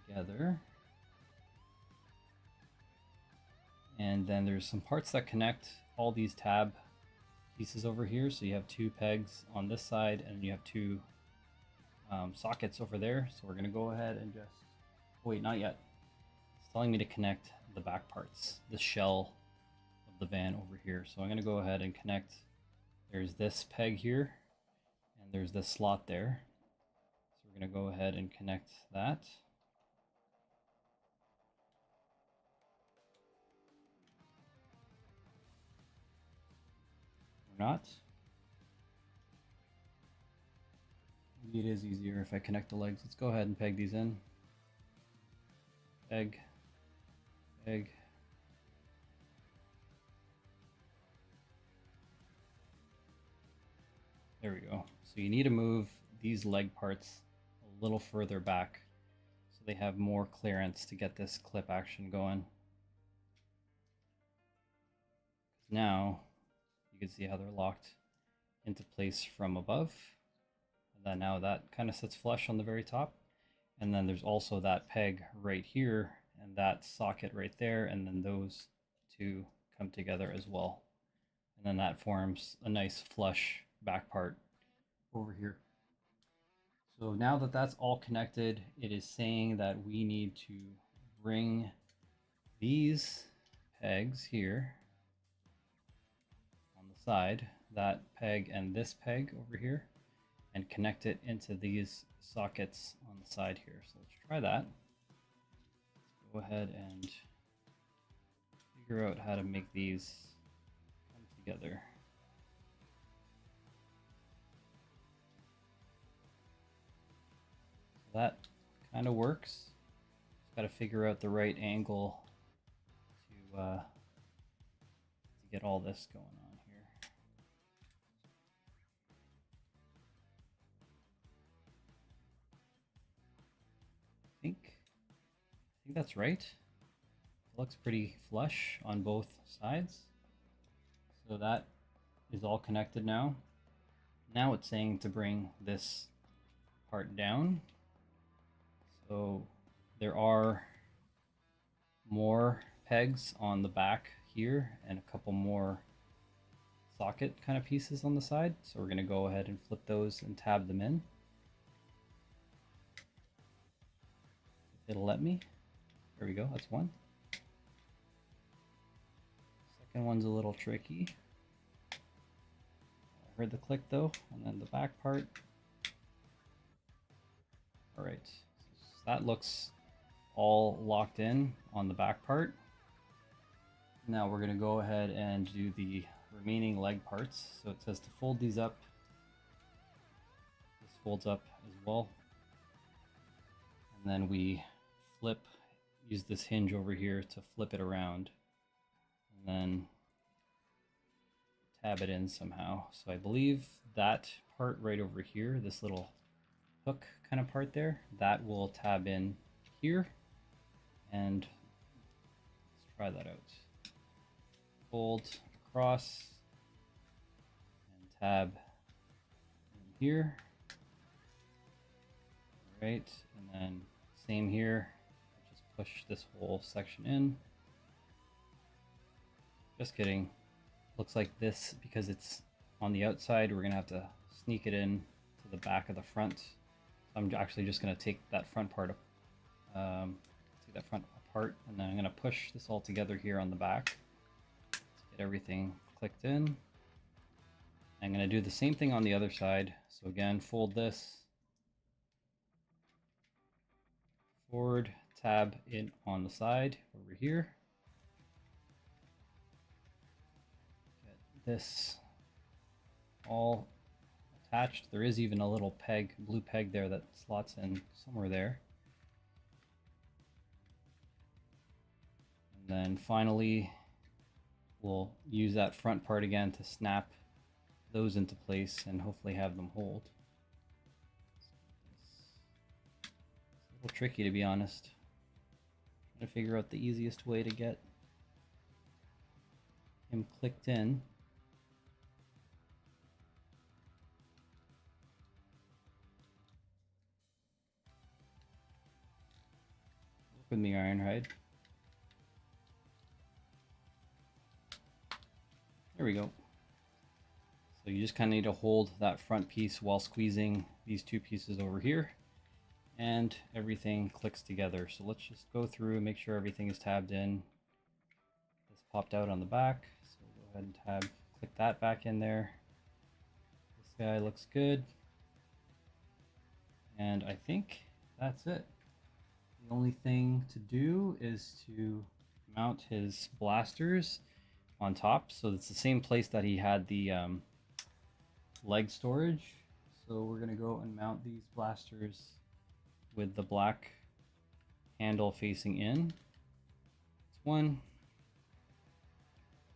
together. And then there's some parts that connect all these tab pieces over here. So you have two pegs on this side, and you have two sockets over there. So we're going to go ahead and just, wait, not yet. It's telling me to connect the back parts, the shell of the van over here. So I'm going to go ahead and connect. There's this peg here, and there's this slot there. So we're going to go ahead and connect that. Or not. Maybe it is easier if I connect the legs. Let's go ahead and peg these in. Peg. Peg. There we go. So you need to move these leg parts a little further back so they have more clearance to get this clip action going. Now you can see how they're locked into place from above. And then now that kind of sits flush on the very top. And then there's also that peg right here and that socket right there. And then those two come together as well. And then that forms a nice flush back part over here. So now that that's all connected, it is saying that we need to bring these pegs here on the side, that peg and this peg over here, and connect it into these sockets on the side here. So let's try that. Let's go ahead and figure out how to make these come together. So that kind of works. Just got to figure out the right angle to get all this going on here. I think that's right. It looks pretty flush on both sides. So that is all connected now. Now it's saying to bring this part down. So there are more pegs on the back here and a couple more socket kind of pieces on the side. So we're going to go ahead and flip those and tab them in. If it'll let me. There we go, that's one. Second one's a little tricky. I heard the click though, and then the back part. All right, so that looks all locked in on the back part. Now we're going to go ahead and do the remaining leg parts. So it says to fold these up. This folds up as well. And then we flip, use this hinge over here to flip it around. And then tab it in somehow. So I believe that part right over here, this little hook kind of part there, that will tab in here. And let's try that out. Fold across and tab in here. All right, and then same here. Just push this whole section in. Just kidding. Looks like this, because it's on the outside, we're gonna have to sneak it in to the back of the front. So I'm actually just gonna take that front part apart, and then I'm gonna push this all together here on the back to get everything clicked in. I'm gonna do the same thing on the other side. So again, fold this forward, tab in on the side over here. This all attached. There is even a little peg, blue peg there that slots in somewhere there. And then finally, we'll use that front part again to snap those into place and hopefully have them hold. It's a little tricky, to be honest. Trying to figure out the easiest way to get him clicked in. With the IRONHIDE. There we go. So you just kind of need to hold that front piece while squeezing these two pieces over here, and everything clicks together. So let's just go through and make sure everything is tabbed in. This popped out on the back, so we'll go ahead and click that back in there. This guy looks good. And I think that's it. The only thing to do is to mount his blasters on top. So it's the same place that he had the leg storage. So we're going to go and mount these blasters with the black handle facing in. That's one.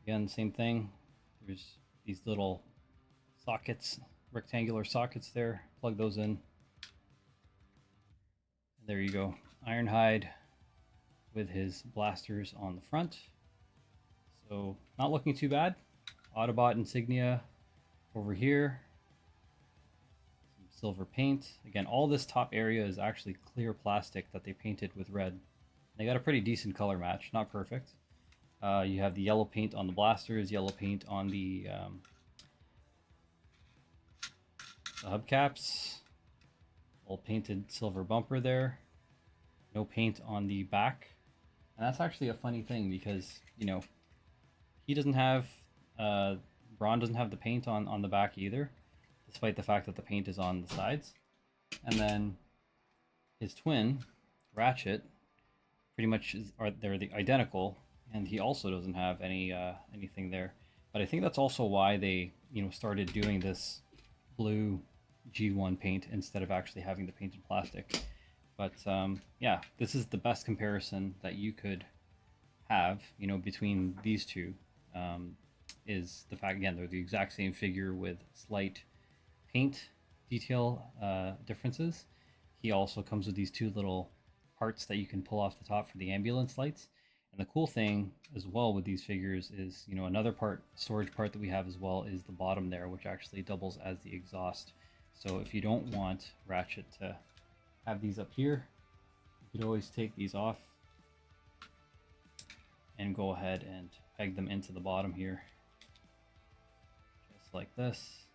Again, same thing. There's these little sockets, rectangular sockets there. Plug those in. And there you go. IRONHIDE with his blasters on the front. So not looking too bad. Autobot insignia over here. Some silver paint. Again, all this top area is actually clear plastic that they painted with red. They got a pretty decent color match, not perfect. You have the yellow paint on the blasters, yellow paint on the hubcaps. All painted silver bumper there. No paint on the back. And that's actually a funny thing because, you know, he doesn't have, Braun doesn't have the paint on the back either, despite the fact that the paint is on the sides. And then his twin, Ratchet, pretty much they're the identical, and he also doesn't have anything there. But I think that's also why they, you know, started doing this blue G1 paint instead of actually having the painted plastic. But yeah, this is the best comparison that you could have, you know, between these two. Is the fact, again, they're the exact same figure with slight paint detail differences. He also comes with these two little parts that you can pull off the top for the ambulance lights. And the cool thing as well with these figures is, you know, another part, storage part that we have as well is the bottom there, which actually doubles as the exhaust. So if you don't want Ratchet to have these up here, you could always take these off and go ahead and peg them into the bottom here, just like this.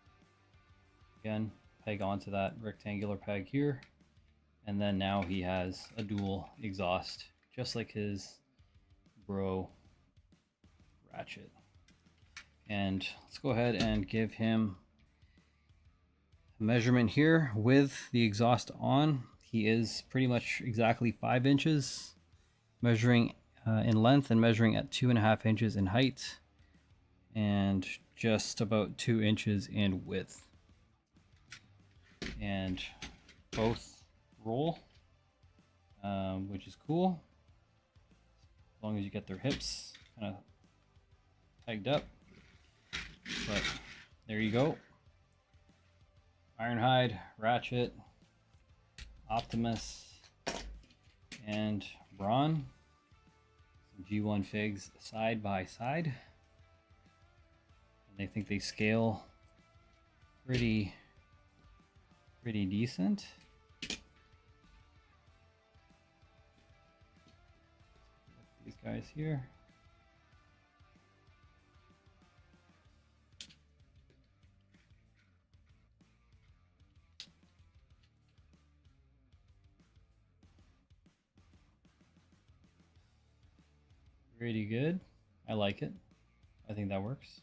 Again, peg onto that rectangular peg here, and then now he has a dual exhaust, just like his bro Ratchet. And let's go ahead and give him a measurement here with the exhaust on. He is pretty much exactly 5 inches, measuring in length and measuring at 2.5 inches in height, and just about 2 inches in width. And both roll, which is cool, as long as you get their hips kind of pegged up. But there you go. IRONHIDE, Ratchet, Optimus, and Braun. Some G1 figs side by side. And I think they scale pretty decent. These guys here. Pretty good. I like it. I think that works.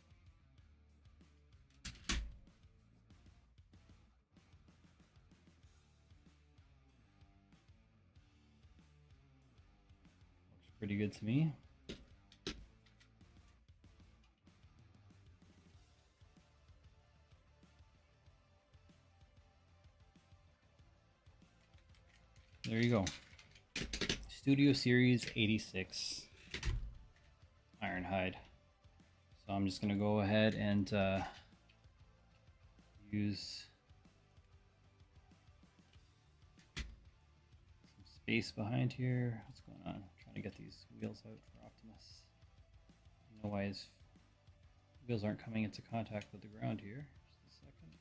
Looks pretty good to me. There you go. Studio Series 86 Ironhide. So I'm just gonna go ahead and use some space behind here. What's going on? I'm trying to get these wheels out for Optimus. I don't know why his wheels aren't coming into contact with the ground here. Just a second.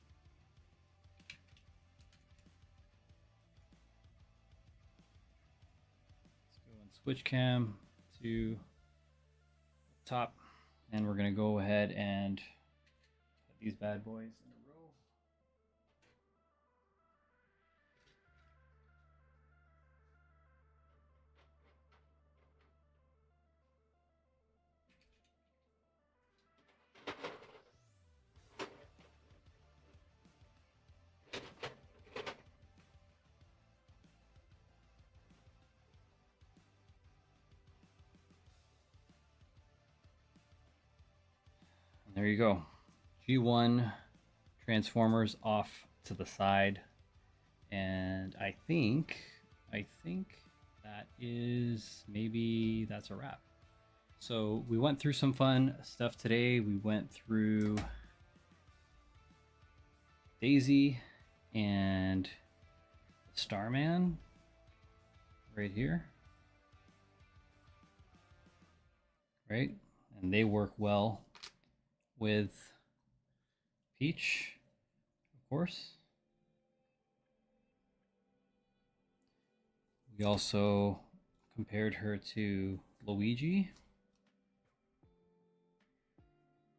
Let's go and switch cam to top, and we're gonna go ahead and put these bad boys in a row. And there you go. G1 Transformers off to the side. And I think that is, maybe that's a wrap. So we went through some fun stuff today. We went through Daisy and Starman right here. Right? And they work well with Peach, of course. We also compared her to Luigi.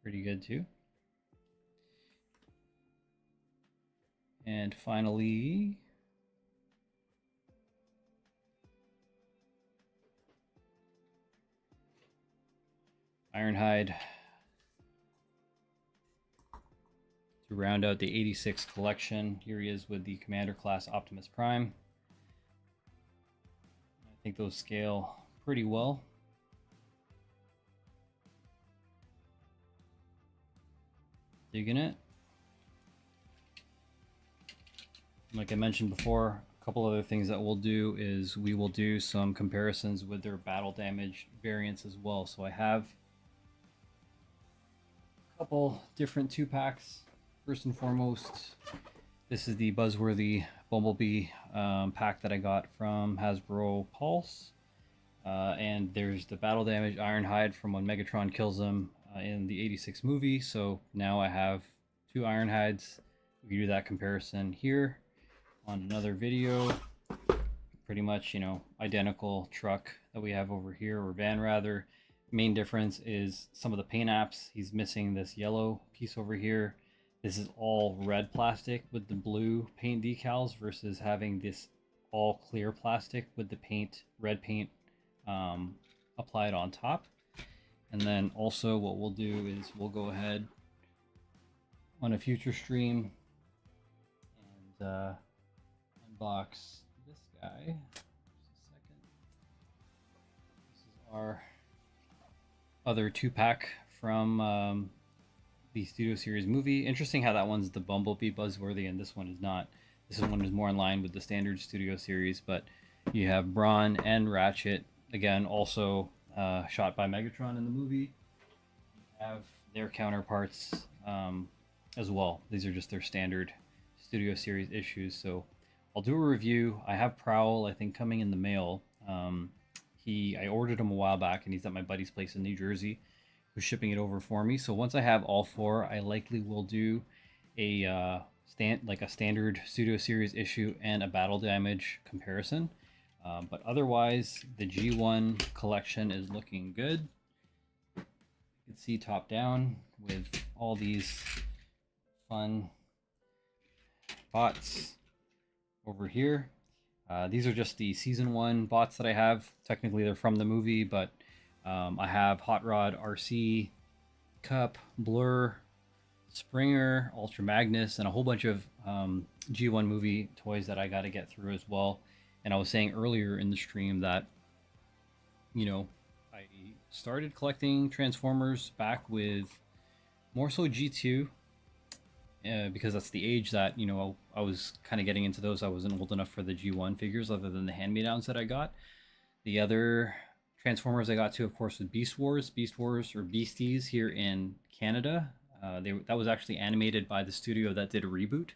Pretty good too. And finally, Ironhide to round out the 86 collection. Here he is with the Commander Class Optimus Prime. I think those scale pretty well. Digging it. Like I mentioned before, a couple other things that we'll do is we will do some comparisons with their battle damage variants as well. So I have a couple different 2-packs. First and foremost, this is the Buzzworthy Bumblebee pack that I got from Hasbro Pulse. And there's the battle damage Ironhide from when Megatron kills him in the 86 movie. So now I have 2 Ironhides. We can do that comparison here on another video. Pretty much, you know, identical truck that we have over here, or van rather. Main difference is some of the paint apps. He's missing this yellow piece over here. This is all red plastic with the blue paint decals versus having this all clear plastic with the paint, red paint applied on top. And then also what we'll do is we'll go ahead on a future stream and unbox this guy. Just a second. This is our other 2-pack from the Studio Series movie. Interesting how that one's the Bumblebee Buzzworthy and this one is not. This one is more in line with the standard Studio Series, but you have Brawn and Ratchet, again, also shot by Megatron in the movie. You have their counterparts as well. These are just their standard Studio Series issues. So I'll do a review. I have Prowl, I think, coming in the mail. I ordered him a while back, and he's at my buddy's place in New Jersey, who's shipping it over for me. So once I have all 4, I likely will do a standard Studio Series issue and a Battle Damage comparison. But otherwise, the G1 collection is looking good. You can see top down with all these fun bots over here. These are just the season 1 bots that I have. Technically, they're from the movie, but I have Hot Rod, RC, Cup, Blur, Springer, Ultra Magnus, and a whole bunch of G1 movie toys that I got to get through as well. And I was saying earlier in the stream that, I started collecting Transformers back with more so G2, because that's the age that, I was kind of getting into those. I wasn't old enough for the G1 figures other than the hand-me-downs that I got. The other Transformers I got to, of course, was Beast Wars or Beasties here in Canada. That was actually animated by the studio that did a reboot.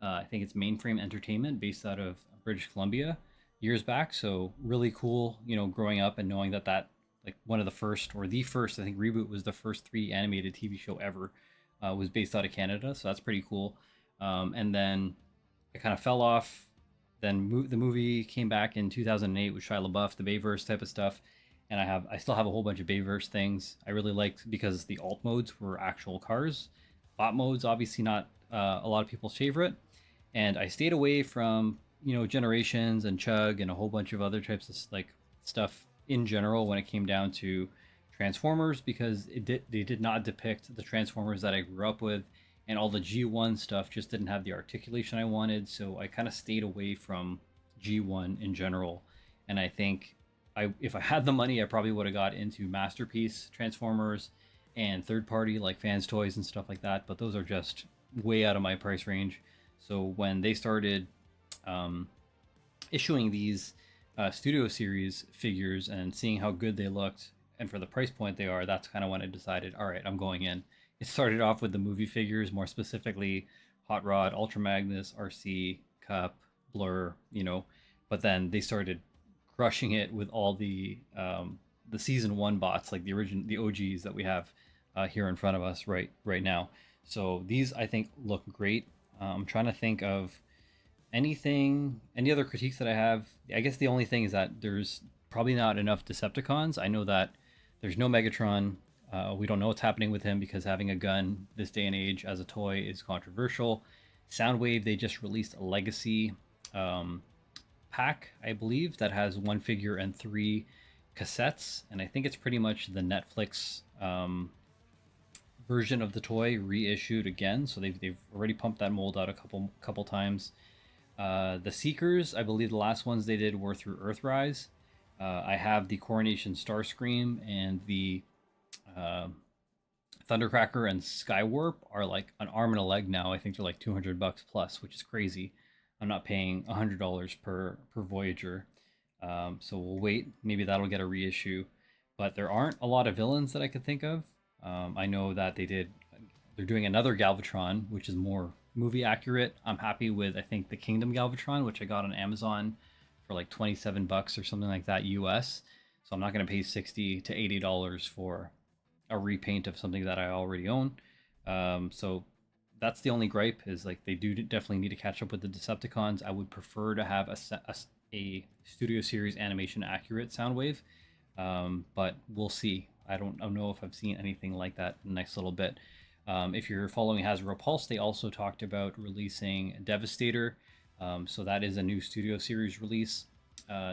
I think it's Mainframe Entertainment, based out of British Columbia, years back. So really cool, growing up and knowing that like one of the first, or the first, I think Reboot was the first 3 animated TV show ever, was based out of Canada. So that's pretty cool. And then I kind of fell off. Then the movie came back in 2008 with Shia LaBeouf, the Bayverse type of stuff. And I still have a whole bunch of Bayverse things I really liked, because the alt modes were actual cars. Bot modes, obviously not a lot of people's favorite. And I stayed away from, Generations and Chug and a whole bunch of other types of like stuff in general when it came down to Transformers, because they did not depict the Transformers that I grew up with, and all the G1 stuff just didn't have the articulation I wanted. So I kind of stayed away from G1 in general. And I think if I had the money, I probably would have got into Masterpiece Transformers and third party like Fans Toys and stuff like that. But those are just way out of my price range. So when they started issuing these Studio Series figures and seeing how good they looked, and for the price point they are, that's kind of when I decided, all right, I'm going in. It started off with the movie figures, more specifically Hot Rod, Ultra Magnus, RC, Cup, Blur, but then they started crushing it with all the season 1 bots, like the OGs that we have here in front of us right now. So these, I think, look great. I'm trying to think of any other critiques that I have. I guess the only thing is that there's probably not enough Decepticons. I know that there's no Megatron. We don't know what's happening with him, because having a gun this day and age as a toy is controversial. Soundwave, they just released a Legacy pack, I believe, that has 1 figure and 3 cassettes, and I think it's pretty much the Netflix version of the toy reissued again. So they've already pumped that mold out a couple times. The Seekers, I believe the last ones they did were through Earthrise. I have the Coronation Starscream, and the Thundercracker and Skywarp are like an arm and a leg now. I think they're like $200 plus, which is crazy. I'm not paying $100 per Voyager. So we'll wait. Maybe that'll get a reissue. But there aren't a lot of villains that I could think of. I know that they're doing another Galvatron, which is more movie accurate. I'm happy with, I think, the Kingdom Galvatron, which I got on Amazon for like $27 or something like that US. So I'm not going to pay $60 to $80 for a repaint of something that I already own. So that's the only gripe, is like they do definitely need to catch up with the Decepticons. I would prefer to have a Studio Series animation accurate Soundwave, but we'll see. I don't know if I've seen anything like that in the next little bit. If you're following Hasbro Pulse, they also talked about releasing Devastator. So that is a new Studio Series release,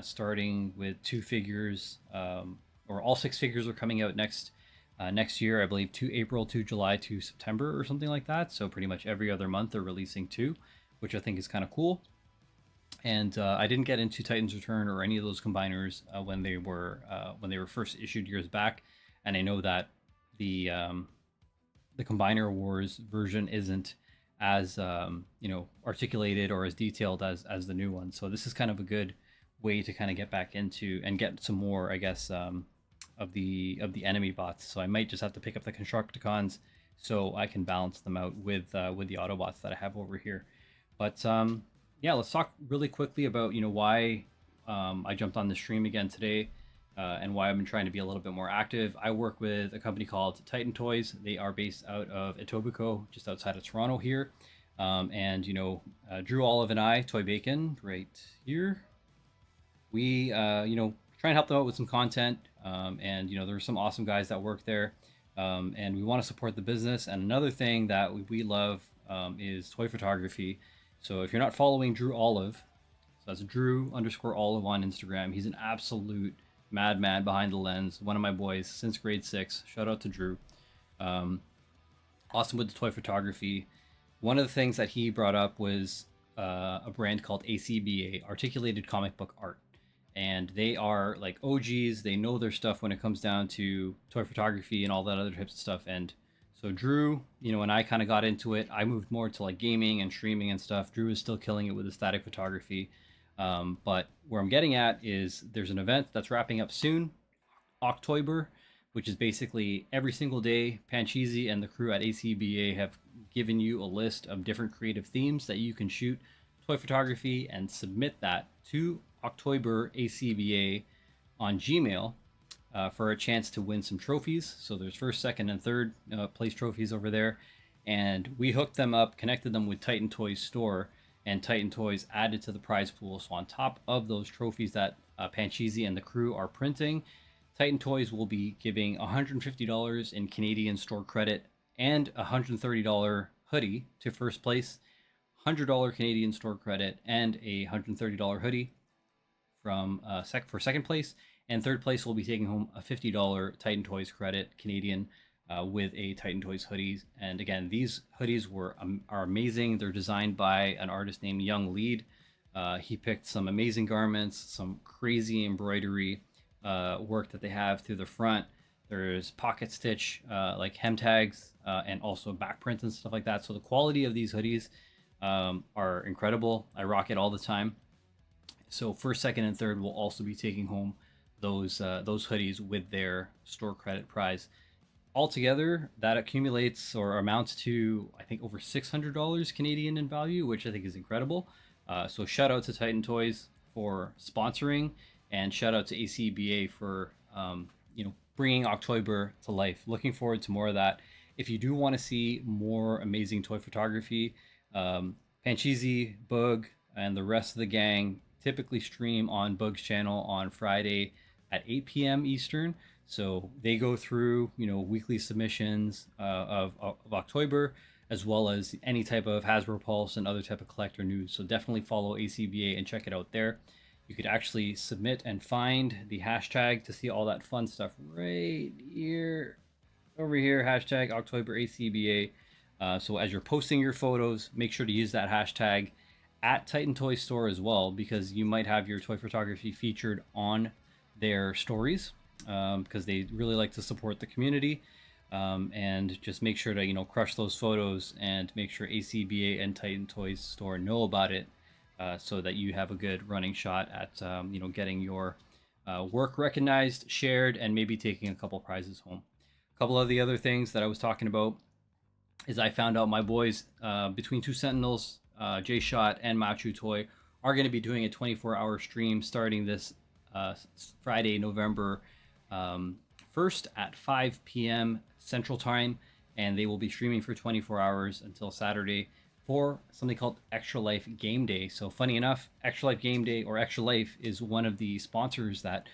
starting with 2 figures, or all 6 figures are coming out next year, I believe, to April to July to September or something like that. So pretty much every other month they're releasing 2, which I think is kind of cool. And I didn't get into Titan's Return or any of those combiners when they were first issued years back, and I know that the Combiner Wars version isn't as articulated or as detailed as the new one. So this is kind of a good way to kind of get back into and get some more, I guess, of the enemy bots. So I might just have to pick up the Constructicons so I can balance them out with the Autobots that I have over here. But yeah, let's talk really quickly about why I jumped on the stream again today. and why I've been trying to be a little bit more active. I work with a company called Toyz. They are based out of Etobicoke, just outside of Toronto here. And Drew Olive and I, Toy Bacon, right here, we try and help them out with some content. And there's some awesome guys that work there, and we want to support the business. And another thing that we love is toy photography. So if you're not following Drew Olive, so that's Drew underscore Olive on Instagram. He's an absolute madman behind the lens. One of my boys since grade 6. Shout out to Drew. Awesome with the toy photography. One of the things that he brought up was a brand called ACBA, Articulated Comic Book Art. And they are like OGs. They know their stuff when it comes down to toy photography and all that other types of stuff. And so Drew, and I kind of got into it. I moved more to like gaming and streaming and stuff. Drew is still killing it with the static photography. But where I'm getting at is there's an event that's wrapping up soon, October, which is basically every single day. Pancheezy and the crew at ACBA have given you a list of different creative themes that you can shoot toy photography and submit that to October ACBA on Gmail for a chance to win some trophies. So there's first, second, and third place trophies over there. And we hooked them up, connected them with Titan Toys store, and Titan Toys added to the prize pool. So on top of those trophies that Pancheezy and the crew are printing, Titan Toys will be giving $150 in Canadian store credit and a $130 hoodie to first place, $100 Canadian store credit, and a $130 hoodie from for second place. And third place will be taking home a $50 Titan Toys credit Canadian with a Titan Toys hoodies. And again, these hoodies are amazing. They're designed by an artist named Young Lead. He picked some amazing garments, some crazy embroidery work that they have through the front. There's pocket stitch, like hem tags, and also back prints and stuff like that. So the quality of these hoodies are incredible. I rock it all the time. So first, second, and third will also be taking home those hoodies with their store credit prize. Altogether, that accumulates or amounts to, I think, over $600 Canadian in value, which I think is incredible. So shout out to Titan Toys for sponsoring, and shout out to ACBA for bringing October to life. Looking forward to more of that. If you do want to see more amazing toy photography, Pancheezy, Bug, and the rest of the gang typically stream on Bug's channel on Friday at 8 p.m. Eastern. So they go through, weekly submissions of October, as well as any type of Hasbro Pulse and other type of collector news. So definitely follow ACBA and check it out there. You could actually submit and find the hashtag to see all that fun stuff right here, over here, hashtag October ACBA. So as you're posting your photos, make sure to use that hashtag at Titan Toy Store as well, because you might have your toy photography featured on their stories, because they really like to support the community. And just make sure to crush those photos and make sure ACBA and Titan Toys Store know about it, so that you have a good running shot at getting your work recognized, shared, and maybe taking a couple prizes home. A couple of the other things that I was talking about is I found out my boys, Between Two Sentinels, J Shot, and Machu Toy are going to be doing a 24-hour stream starting this Friday, November 1st at 5 p.m. Central Time, and they will be streaming for 24 hours until Saturday for something called Extra Life Game Day. So funny enough, Extra Life Game Day, or Extra Life, is one of the sponsors that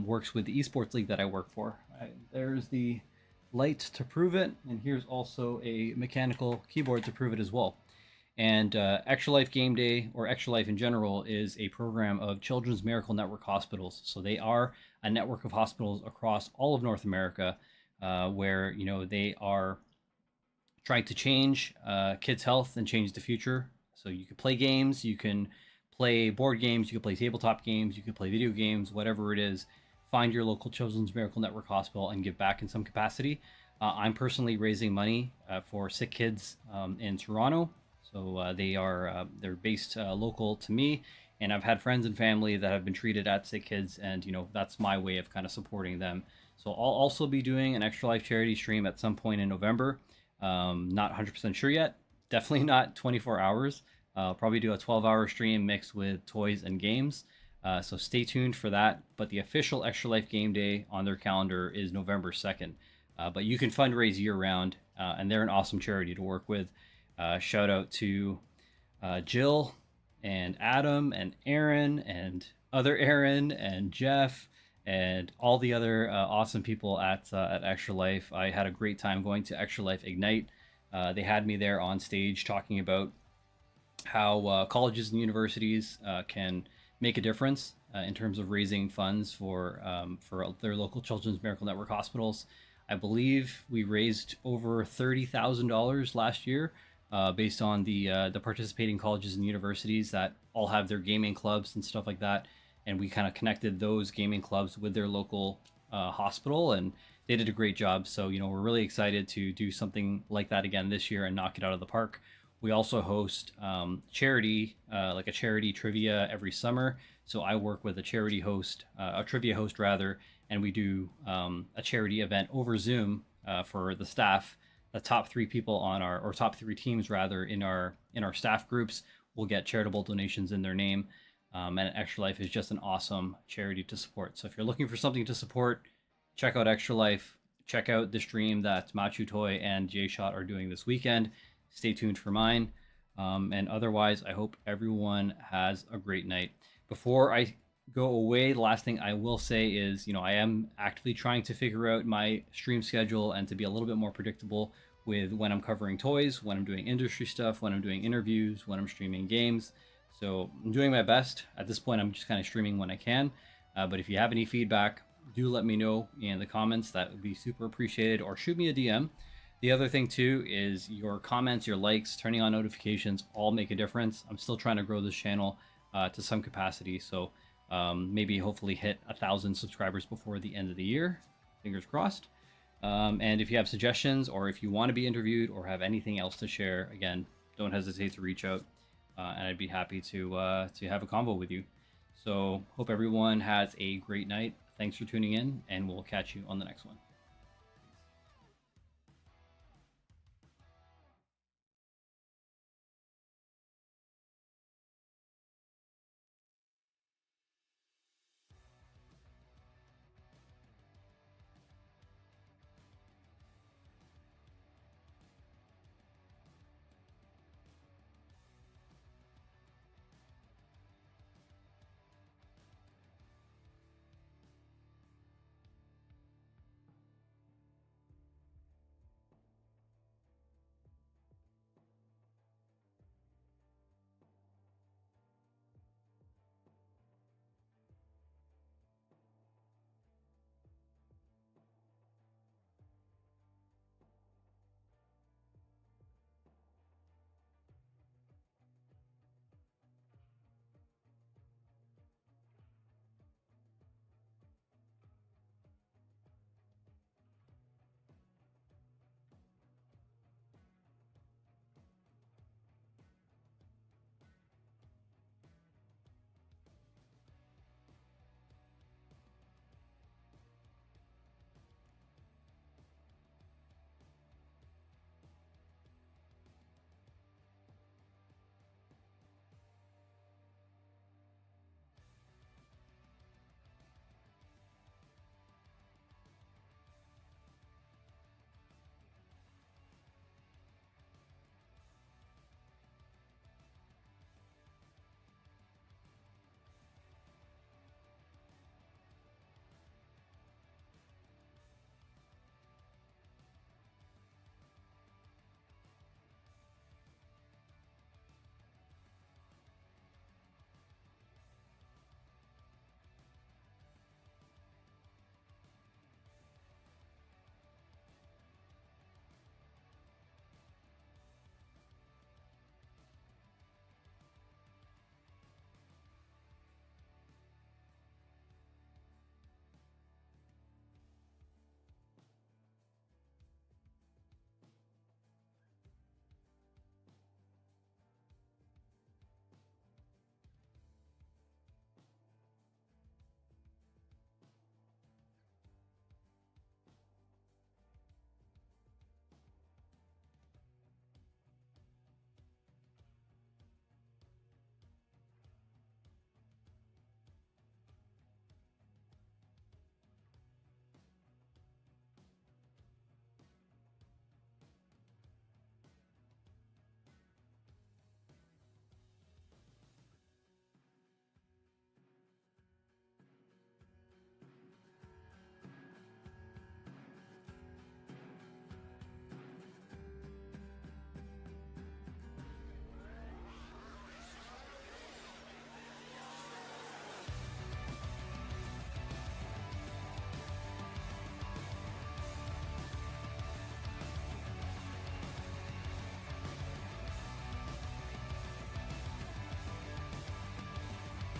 works with the esports league that I work for. There's the light to prove it, and here's also a mechanical keyboard to prove it as well. And Extra Life Game Day, or Extra Life in general, is a program of Children's Miracle Network hospitals. So they are a network of hospitals across all of North America, where they are trying to change kids' health and change the future. So you can play games, you can play board games, you can play tabletop games, you can play video games, whatever it is. Find your local Children's Miracle Network hospital and give back in some capacity. I'm personally raising money for sick kids in Toronto. So they're based local to me, and I've had friends and family that have been treated at sick kids, and that's my way of kind of supporting them. So I'll also be doing an Extra Life charity stream at some point in November. Not 100% sure yet. Definitely not 24 hours. I'll probably do a 12-hour stream mixed with toys and games. So stay tuned for that. But the official Extra Life game day on their calendar is November 2nd. But you can fundraise year round, and they're an awesome charity to work with. Shout out to Jill and Adam and Aaron and other Aaron and Jeff and all the other awesome people at Extra Life. I had a great time going to Extra Life Ignite. They had me there on stage talking about how colleges and universities can make a difference in terms of raising funds for their local Children's Miracle Network hospitals. I believe we raised over $30,000 last year, based on the participating colleges and universities that all have their gaming clubs and stuff like that. And we kind of connected those gaming clubs with their local hospital, and they did a great job. So we're really excited to do something like that again this year and knock it out of the park. We also host charity, like a charity trivia every summer. So I work with a charity host, a trivia host rather, and we do a charity event over Zoom for the staff. The top three people on our, or top three teams rather, in our staff groups will get charitable donations in their name. And Extra Life is just an awesome charity to support. So if you're looking for something to support, check out Extra Life. Check out the stream that Machu Toy and Jay Shot are doing this weekend. Stay tuned for mine. And otherwise, I hope everyone has a great night. Before I go away, the last thing I will say is, I am actively trying to figure out my stream schedule and to be a little bit more predictable with when I'm covering toys, when I'm doing industry stuff, when I'm doing interviews, when I'm streaming games. So I'm doing my best. At this point, I'm just kind of streaming when I can. But if you have any feedback, do let me know in the comments. That would be super appreciated, or shoot me a DM. The other thing too is your comments, your likes, turning on notifications all make a difference. I'm still trying to grow this channel to some capacity. So maybe hopefully hit 1,000 subscribers before the end of the year. Fingers crossed. And if you have suggestions, or if you want to be interviewed, or have anything else to share, again, don't hesitate to reach out. And I'd be happy to have a convo with you. So hope everyone has a great night. Thanks for tuning in, and we'll catch you on the next one.